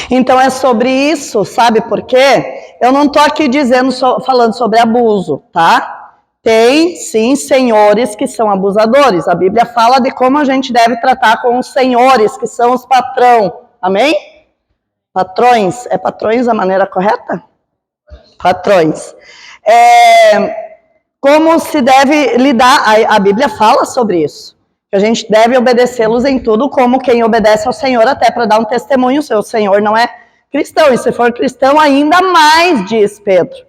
Speaker 1: Então, é sobre isso, sabe por quê? Eu não estou aqui falando sobre abuso, tá? Tem, sim, senhores que são abusadores. A Bíblia fala de como a gente deve tratar com os senhores, que são os patrão. Amém? Patrões. É patrões a maneira correta? Patrões. Como se deve lidar? A Bíblia fala sobre isso. Que a gente deve obedecê-los em tudo, como quem obedece ao Senhor, até para dar um testemunho. Se o Senhor não é cristão, e se for cristão, ainda mais, diz Pedro.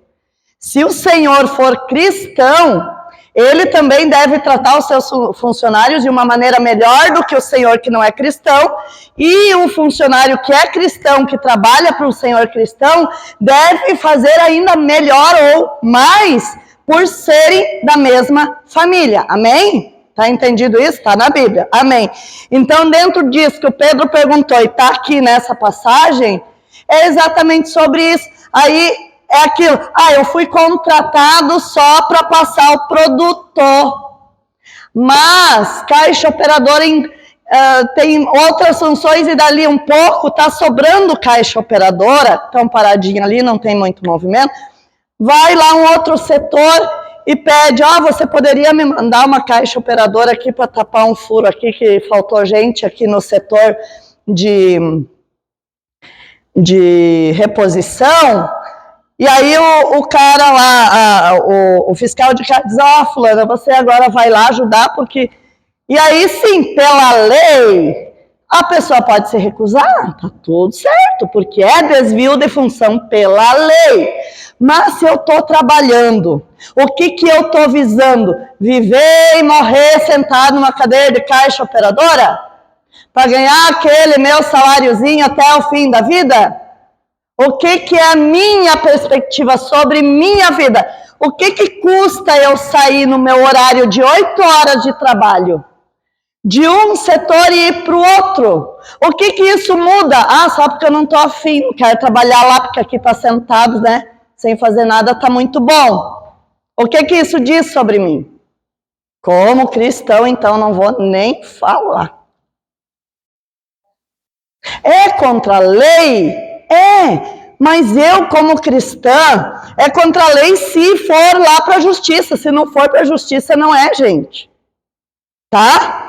Speaker 1: Se o Senhor for cristão, ele também deve tratar os seus funcionários de uma maneira melhor do que o Senhor que não é cristão, e o funcionário que é cristão, que trabalha para o Senhor cristão, deve fazer ainda melhor ou mais por serem da mesma família. Amém? Tá entendido isso? Está na Bíblia. Amém. Então, dentro disso que o Pedro perguntou e está aqui nessa passagem, é exatamente sobre isso. Aí é aquilo, eu fui contratado só para passar o produto. Mas caixa operadora tem outras funções e dali um pouco está sobrando caixa operadora, estão paradinha ali, não tem muito movimento. Vai lá um outro setor e pede, você poderia me mandar uma caixa operadora aqui para tapar um furo aqui, que faltou gente aqui no setor de reposição. E aí o cara lá, o fiscal de casa diz, fulana, você agora vai lá ajudar, porque... E aí sim, pela lei, a pessoa pode se recusar, tá tudo certo, porque é desvio de função pela lei. Mas se eu estou trabalhando, o que eu estou visando? Viver e morrer sentado numa cadeira de caixa operadora? Para ganhar aquele meu saláriozinho até o fim da vida? O que é a minha perspectiva sobre minha vida? O que custa eu sair no meu horário de 8 horas de trabalho? De um setor e ir para o outro. O que isso muda? Só porque eu não estou afim, não quero trabalhar lá, porque aqui está sentado, né? Sem fazer nada, está muito bom. O que isso diz sobre mim? Como cristão, então, não vou nem falar. É contra a lei? Mas eu, como cristã, é contra a lei se for lá para a justiça. Se não for para a justiça, não é, gente. Tá?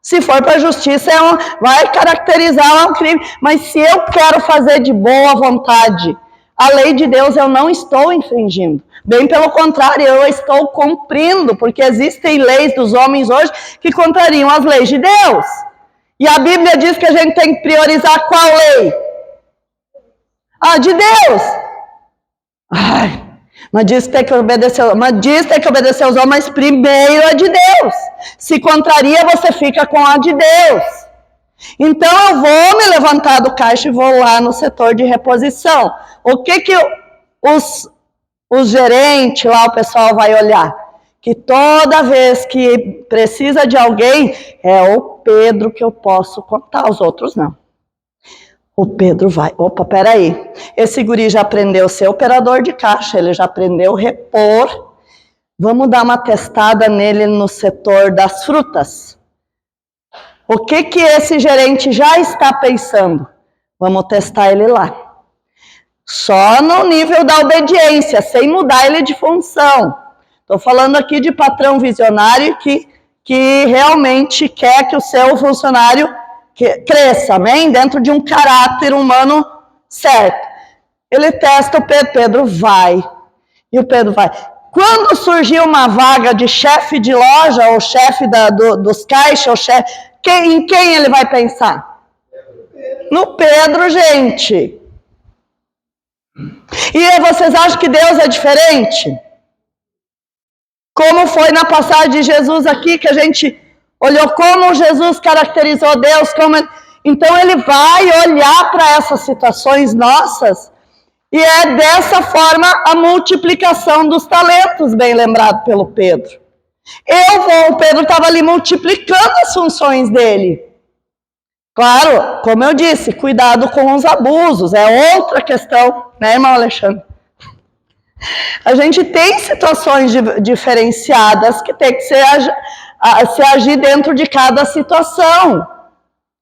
Speaker 1: Se for para a justiça, vai caracterizar um crime. Mas se eu quero fazer de boa vontade, a lei de Deus eu não estou infringindo. Bem pelo contrário, eu estou cumprindo, porque existem leis dos homens hoje que contrariam as leis de Deus. E a Bíblia diz que a gente tem que priorizar qual lei? A de Deus. Mas diz que tem que obedecer aos homens, primeiro a de Deus. Se contraria, você fica com a de Deus. Então eu vou me levantar do caixa e vou lá no setor de reposição. O que os gerentes lá, o pessoal vai olhar? Que toda vez que precisa de alguém, é o Pedro que eu posso contar, os outros não. O Pedro vai, peraí, esse guri já aprendeu a ser operador de caixa, ele já aprendeu a repor, vamos dar uma testada nele no setor das frutas. O que esse gerente já está pensando? Vamos testar ele lá. Só no nível da obediência, sem mudar ele de função. Estou falando aqui de patrão visionário que realmente quer que o seu funcionário cresça, amém? Dentro de um caráter humano certo. Ele testa o Pedro vai. E o Pedro vai. Quando surgir uma vaga de chefe de loja, ou chefe dos caixas, ou chefe, em quem ele vai pensar? No Pedro, gente. E vocês acham que Deus é diferente? Como foi na passagem de Jesus aqui, que a gente olhou como Jesus caracterizou Deus, então ele vai olhar para essas situações nossas, e é dessa forma a multiplicação dos talentos, bem lembrado pelo Pedro. O Pedro estava ali multiplicando as funções dele. Claro, como eu disse, cuidado com os abusos, é outra questão, né, irmão Alexandre? A gente tem situações diferenciadas que tem que se agir dentro de cada situação.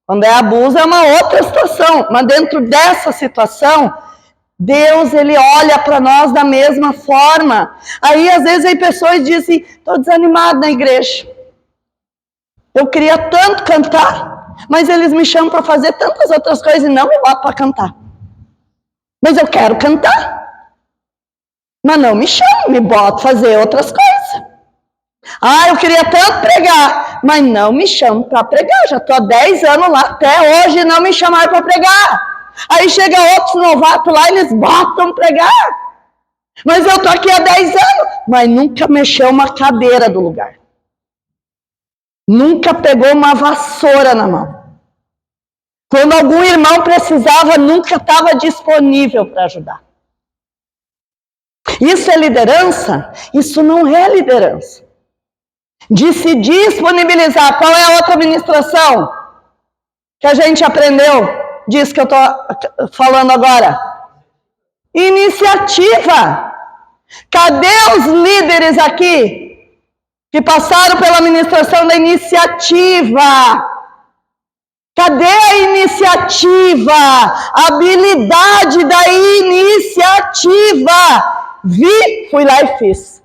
Speaker 1: Quando é abuso é uma outra situação, mas dentro dessa situação, Deus, ele olha para nós da mesma forma. Aí às vezes as pessoas dizem, estou desanimado na igreja. Eu queria tanto cantar, mas eles me chamam para fazer tantas outras coisas e não me botam para cantar. Mas eu quero cantar. Mas não me chama, me bota fazer outras coisas. Eu queria tanto pregar, mas não me chama para pregar. Já estou há 10 anos lá, até hoje não me chamaram para pregar. Aí chega outros novatos lá, eles botam pregar. Mas eu estou aqui há 10 anos, mas nunca mexeu uma cadeira do lugar. Nunca pegou uma vassoura na mão. Quando algum irmão precisava, nunca estava disponível para ajudar. Isso é liderança? Isso não é liderança. De se disponibilizar. Qual é a outra ministração que a gente aprendeu? Diz que eu estou falando agora. Iniciativa. Cadê os líderes aqui que passaram pela ministração da iniciativa? Cadê a iniciativa? A habilidade da iniciativa. Vi, fui lá e fiz.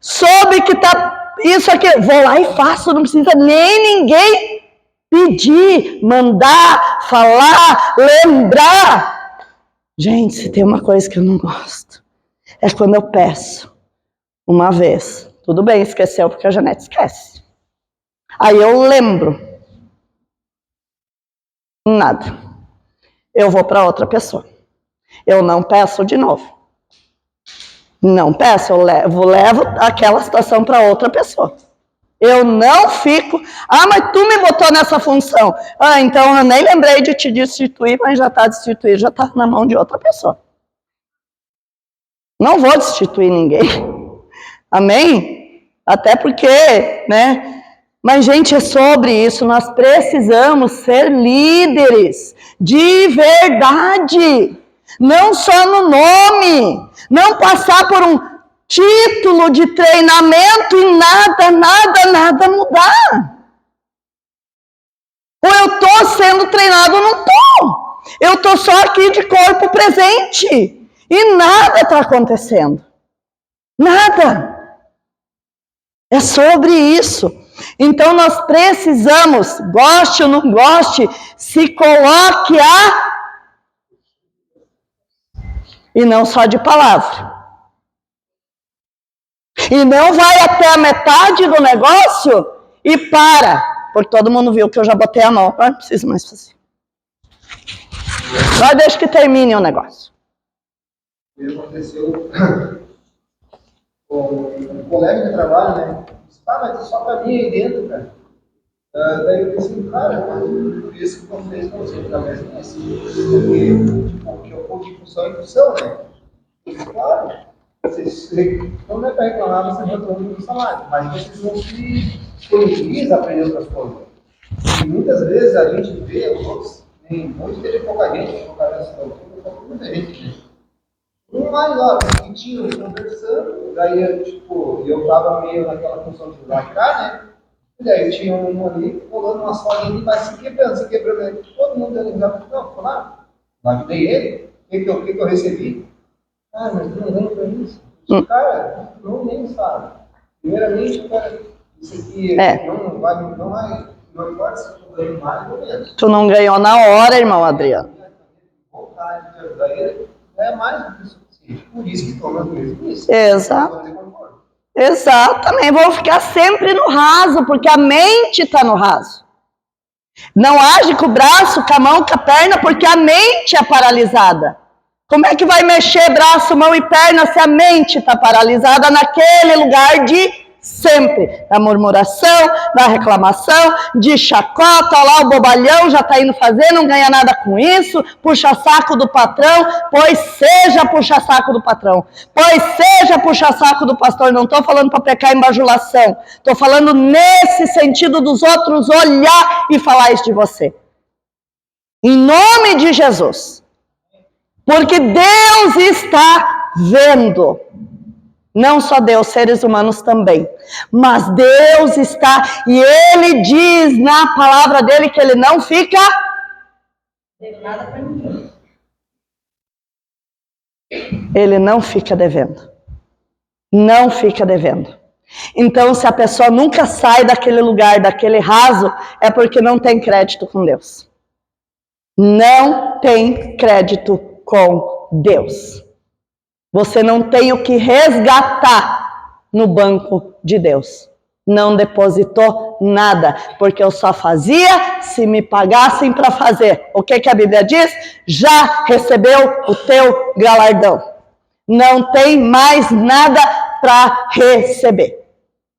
Speaker 1: Soube que tá isso aqui, vou lá e faço, não precisa nem ninguém pedir, mandar, falar, lembrar. Gente, se tem uma coisa que eu não gosto, é quando eu peço uma vez. Tudo bem, esqueceu, porque a Janete esquece. Aí eu lembro. Nada. Eu vou para outra pessoa. Eu não peço de novo. Não peço, eu levo aquela situação para outra pessoa. Eu não fico, mas tu me botou nessa função. Então eu nem lembrei de te destituir, mas já está destituído, já está na mão de outra pessoa. Não vou destituir ninguém. Amém? Até porque, né? Mas, gente, é sobre isso. Nós precisamos ser líderes de verdade. Não só no nome. Não passar por um título de treinamento e nada mudar. Ou eu estou sendo treinado ou não estou. Eu estou só aqui de corpo presente. E nada está acontecendo. Nada. É sobre isso. Então nós precisamos, goste ou não goste, se coloque e não só de palavra. E não vai até a metade do negócio e para. Porque todo mundo viu que eu já botei a mão. Não preciso mais fazer. Vai, deixa que termine o negócio.
Speaker 6: Aconteceu com um colega de trabalho, né? Mas é só pra mim aí dentro, cara. Daí eu pensei, cara, isso que eu fiz com você na mesma assim. Porque, tipo, que eu pude função em função, né? Claro, vocês não é para reclamar, você botou no salário, mas vocês não se disponibilizam a aprender outras coisas. E muitas vezes a gente vê os outros, nem muito teve pouca gente, muita gente. Um mais lá, que tinha conversando, daí eu tava meio naquela função de lacrar, né? E daí tinha um ali rolando uma solinha, mas se quebrando, todo mundo deu risada. Não, foi lá, ajudei ele, o que eu recebi? Mas tu não lembra pra isso? Cara, não nem sabe. Primeiramente, cara, isso aqui não importa se tu ganha mais ou menos.
Speaker 1: Tu não ganhou na hora, irmão Adriano.
Speaker 6: Vontade de ajudar ele é mais do que suficiente. Por isso que toma mesmo isso.
Speaker 1: Exatamente. Vão ficar sempre no raso, porque a mente está no raso. Não age com o braço, com a mão, com a perna, porque a mente é paralisada. Como é que vai mexer braço, mão e perna se a mente está paralisada naquele lugar de sempre? Da murmuração, da reclamação, de chacota, lá o bobalhão já está indo fazer, não ganha nada com isso, puxa saco do patrão, pois seja puxa saco do patrão, pois seja puxa saco do pastor. Não estou falando para pecar em bajulação, estou falando nesse sentido dos outros olhar e falar isso de você. Em nome de Jesus. Porque Deus está vendo. Não só Deus, seres humanos também. Mas Deus está, e Ele diz na palavra dele que Ele não fica devendo nada para ninguém. Ele não fica devendo. Não fica devendo. Então, se a pessoa nunca sai daquele lugar, daquele raso, é porque não tem crédito com Deus. Não tem crédito com Deus. Você não tem o que resgatar no banco de Deus. Não depositou nada, porque eu só fazia se me pagassem para fazer. O que a Bíblia diz? Já recebeu o teu galardão. Não tem mais nada para receber.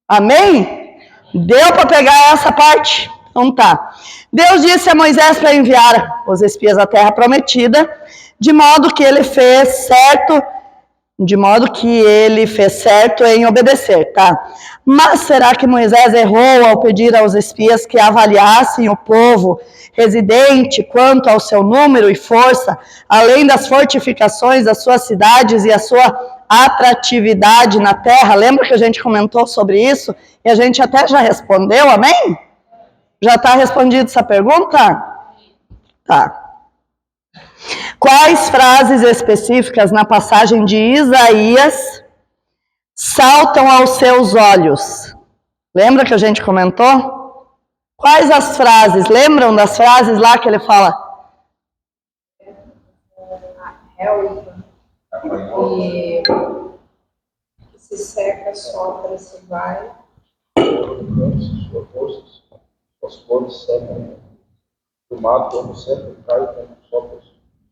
Speaker 1: Amém? Deu para pegar essa parte? Então tá. Deus disse a Moisés para enviar os espias à terra prometida, de modo que ele fez certo em obedecer, tá? Mas será que Moisés errou ao pedir aos espias que avaliassem o povo residente quanto ao seu número e força, além das fortificações das suas cidades e a sua atratividade na terra? Lembra que a gente comentou sobre isso? E a gente até já respondeu, amém? Já está respondida essa pergunta? Tá. Quais frases específicas na passagem de Isaías saltam aos seus olhos? Lembra que a gente comentou? Quais as frases? Lembram das frases lá que ele fala?
Speaker 2: E que se seca, sopra, se vai.
Speaker 9: As flores secam, do mar como sempre cai, como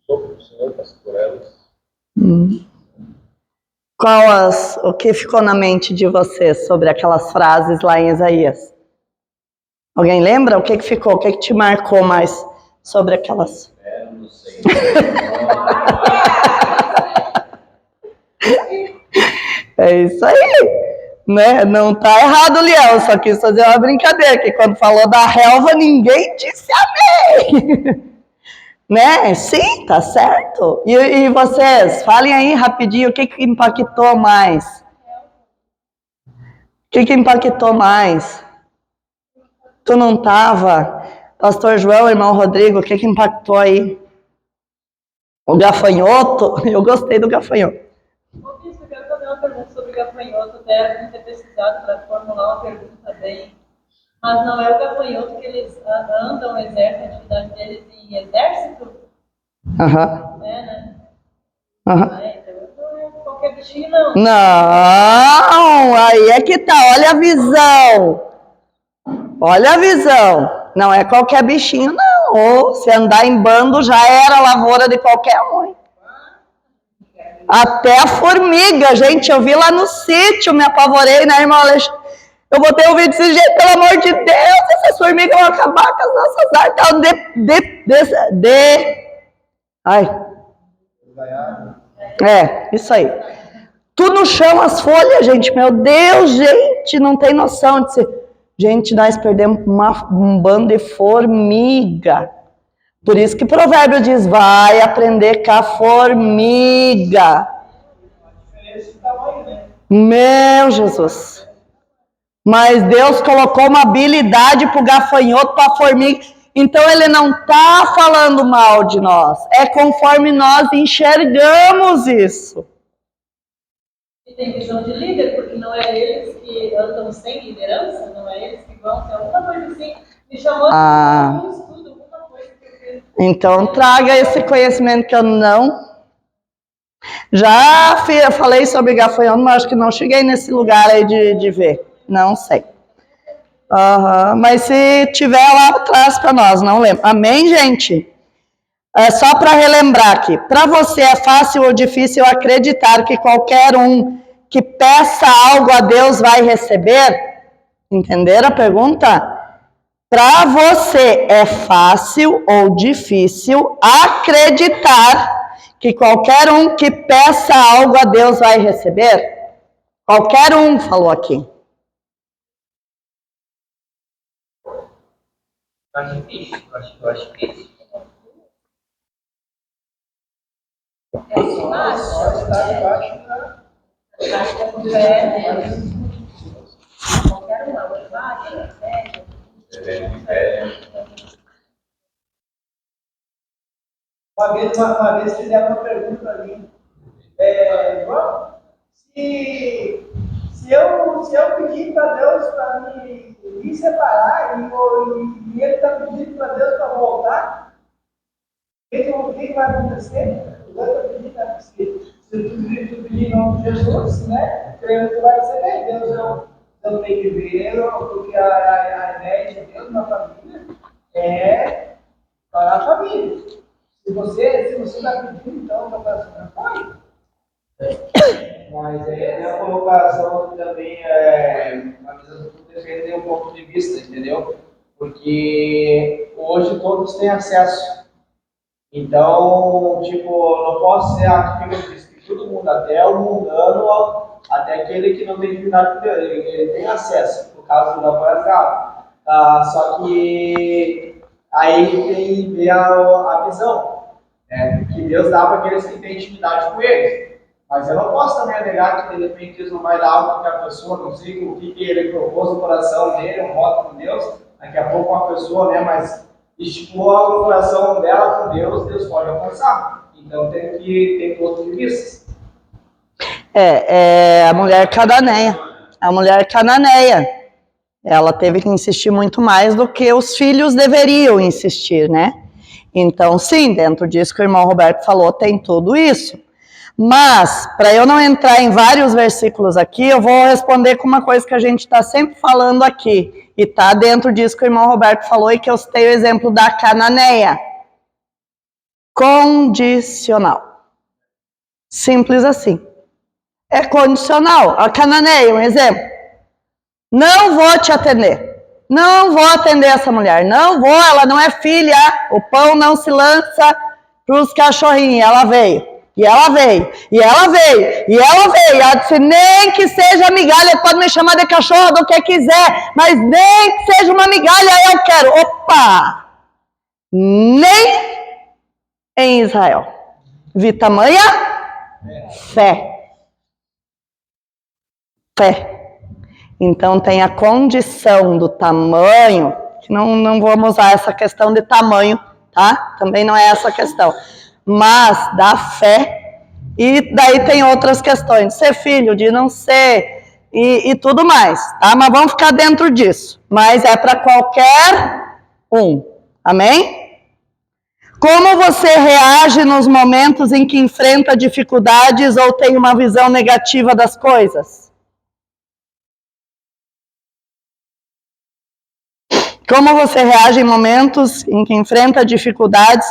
Speaker 9: sopra o Senhor passa por elas.
Speaker 1: o que ficou na mente de vocês sobre aquelas frases lá em Isaías? Alguém lembra? O que ficou? O que te marcou mais sobre aquelas?
Speaker 3: Não sei.
Speaker 1: É isso aí, né? Não tá errado, Leão, só quis fazer uma brincadeira, que quando falou da relva, ninguém disse amém. Né? Sim, tá certo. E vocês, falem aí rapidinho, o que impactou mais? O que impactou mais? Tu não tava? Pastor João, irmão Rodrigo, o que impactou aí? O gafanhoto? Eu gostei do gafanhoto.
Speaker 10: Ô, Bispo, eu quero fazer uma pergunta sobre o gafanhoto, até não ter pesquisado para formular uma pergunta bem. Mas não é o gafanhoto que eles andam, exercem a atividade deles em exército?
Speaker 1: Aham.
Speaker 10: É, né?
Speaker 1: Aham.
Speaker 10: Então não é qualquer bichinho, não.
Speaker 1: Não, aí é que tá, olha a visão. Olha a visão. Não é qualquer bichinho, não. Ou se andar em bando já era lavoura de qualquer um. Até a formiga, gente, eu vi lá no sítio, me apavorei, né, irmão Alexandre? Eu botei o vídeo desse jeito, pelo amor de Deus, essas formigas vão acabar com as nossas árvores. Ai. Isso aí. Tudo no chão, as folhas, gente, meu Deus, gente, não tem noção de ser. Gente, nós perdemos um bando de formiga. Por isso que o provérbio diz, vai aprender com a formiga. Meu Jesus. Mas Deus colocou uma habilidade para o gafanhoto, para a formiga. Então ele não está falando mal de nós. É conforme nós enxergamos isso.
Speaker 10: E tem visão de líder, porque não é eles que andam sem liderança, não é eles que vão, tem alguma coisa assim. Me chamou algum estudo, alguma coisa que eu fiz.
Speaker 1: Então traga esse conhecimento que eu não... Já falei sobre gafanhoto, mas acho que não cheguei nesse lugar aí de ver. Não sei. Mas se tiver lá, traz para nós, não lembro. Amém, gente? É só para relembrar aqui. Para você é fácil ou difícil acreditar que qualquer um que peça algo a Deus vai receber? Entenderam a pergunta? Para você é fácil ou difícil acreditar que qualquer um que peça algo a Deus vai receber? Qualquer um falou aqui.
Speaker 4: Acho difícil, eu acho difícil.
Speaker 10: É embaixo? Acho que é com fé, né? Qualquer um, não, embaixo,
Speaker 6: Uma vez fizeram uma pergunta ali. João, se eu pedir para Deus para me separar e ele está pedindo para Deus para voltar, o que vai acontecer? Deus está pedindo, né? Se tu pedir em nome de Jesus, né? Creio que vai receber. Deus não tem que ver, porque a ideia de Deus na família é para a família. Se você está pedindo, então, para a sua família, mas é a colocação também uma visão de defender um ponto de vista, entendeu? Porque hoje todos têm acesso. Então, tipo, não posso ser que todo mundo, até o mundano, até aquele que não tem dificuldade com Deus, ele tem acesso, no caso da Corazal. Só que aí tem que ver a visão, né? Que Deus dá para aqueles que têm intimidade com ele. Mas eu não posso também alegar que de repente Deus não vai dar algo que a pessoa, não sei o que ele propôs no coração dele, um voto com Deus, daqui a pouco uma pessoa, né, mas estipulou algo no coração dela com Deus, Deus pode alcançar. Então tem que ter pontos de vista.
Speaker 1: A mulher cananeia. A mulher cananeia. Ela teve que insistir muito mais do que os filhos deveriam insistir, né? Então, sim, dentro disso que o irmão Roberto falou, tem tudo isso. Mas, para eu não entrar em vários versículos aqui, eu vou responder com uma coisa que a gente está sempre falando aqui. E está dentro disso que o irmão Roberto falou e que eu citei o exemplo da cananeia. Condicional. Simples assim. É condicional. A Cananeia, um exemplo. Não vou te atender. Não vou atender essa mulher. Não vou, ela não é filha. O pão não se lança para os cachorrinhos. Ela veio. E ela veio. E ela veio. E ela veio. Ela disse, nem que seja migalha, pode me chamar de cachorro do que quiser. Mas nem que seja uma migalha, eu quero. Opa! Nem em Israel. Vi tamanha fé. Fé. Então tem a condição do tamanho, que não vamos usar essa questão de tamanho, tá? Também não é essa questão. Mas da fé, e daí tem outras questões, de ser filho, de não ser, e tudo mais, tá? Mas vamos ficar dentro disso. Mas é para qualquer um, amém? Como você reage nos momentos em que enfrenta dificuldades ou tem uma visão negativa das coisas? Como você reage em momentos em que enfrenta dificuldades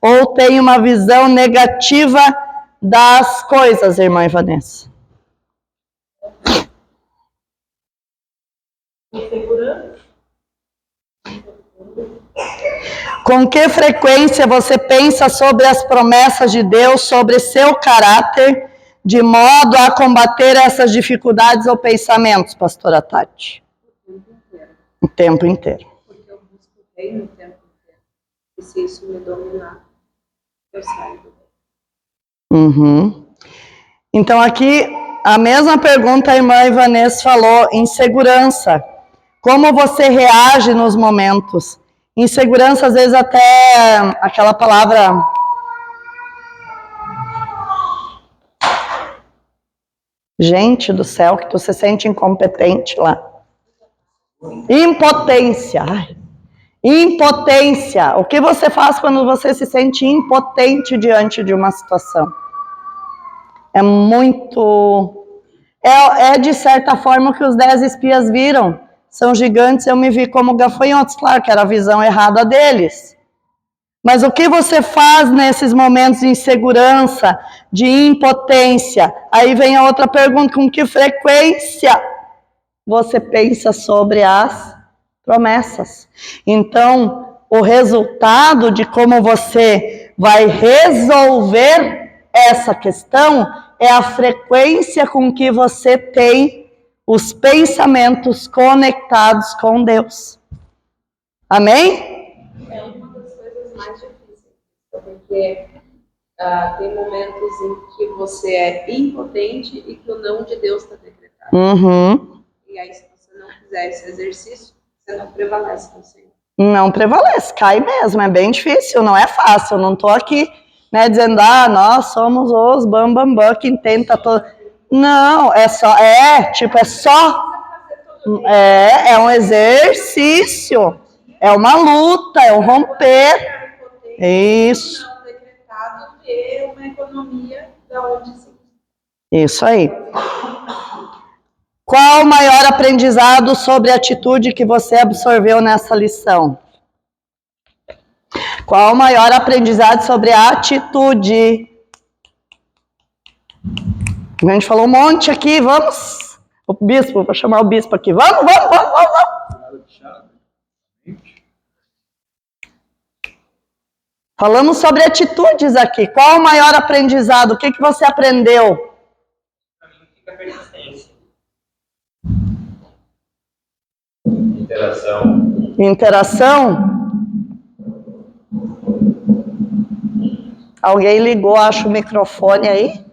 Speaker 1: ou tem uma visão negativa das coisas, irmã Vanessa?
Speaker 10: Insegurança.
Speaker 1: Com que frequência você pensa sobre as promessas de Deus, sobre seu caráter, de modo a combater essas dificuldades ou pensamentos, pastora Tati? O tempo inteiro.
Speaker 2: Porque eu busco o reino o tempo inteiro. E se isso me dominar, eu saio do reino.
Speaker 1: Então aqui, a mesma pergunta a irmã Ivanês falou, insegurança. Como você reage nos momentos? Insegurança, às vezes até aquela palavra... Gente do céu, que tu se sente incompetente lá. Impotência. Ai. Impotência. O que você faz quando você se sente impotente diante de uma situação? É muito... É de certa forma o que os 10 espias viram. São gigantes, eu me vi como gafanhotos. Claro que era a visão errada deles. Mas o que você faz nesses momentos de insegurança, de impotência? Aí vem a outra pergunta, com que frequência você pensa sobre as promessas? Então, o resultado de como você vai resolver essa questão é a frequência com que você tem os pensamentos conectados com Deus. Amém?
Speaker 2: É uma das coisas mais difíceis, porque tem momentos em que você é impotente e que o não de Deus está decretado. E aí, se você não fizer esse exercício, você não prevalece com o Senhor.
Speaker 1: Não prevalece, cai mesmo, é bem difícil, não é fácil, eu não estou aqui, né, dizendo, nós somos os bambambam, quem tenta todo... Não, é um exercício, é uma luta, é um romper, isso.
Speaker 2: Decretado ter uma economia da onde se...
Speaker 1: Isso aí. Qual o maior aprendizado sobre atitude que você absorveu nessa lição? Qual o maior aprendizado sobre atitude? A gente falou um monte aqui, vamos. O bispo, vou chamar o bispo aqui. Vamos. Falamos sobre atitudes aqui. Qual o maior aprendizado? O que você aprendeu?
Speaker 4: Para mim fica a persistência.
Speaker 1: Interação? Alguém ligou, acho, o microfone aí?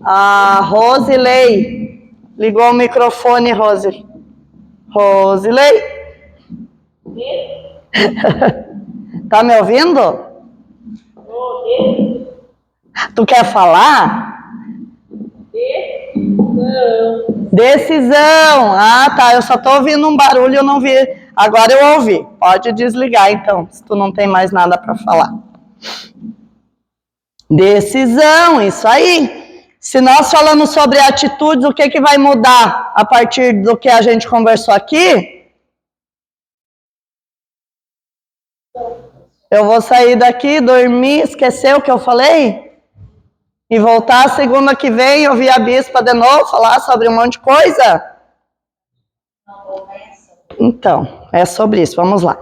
Speaker 1: A Rosilei. Ligou o microfone, Rosilei. Tá me ouvindo? Tu quer falar? Decisão. Ah, tá. Eu só tô ouvindo um barulho, eu não vi. Agora eu ouvi. Pode desligar, então, se tu não tem mais nada para falar. Decisão, isso aí. Se nós falamos sobre atitudes, o que vai mudar a partir do que a gente conversou aqui? Eu vou sair daqui, dormir, esquecer o que eu falei? E voltar segunda que vem, ouvir a bispa de novo, falar sobre um monte de coisa? Então, é sobre isso, vamos lá.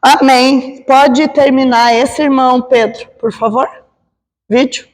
Speaker 1: Amém. Pode terminar esse irmão, Pedro, por favor? Vídeo.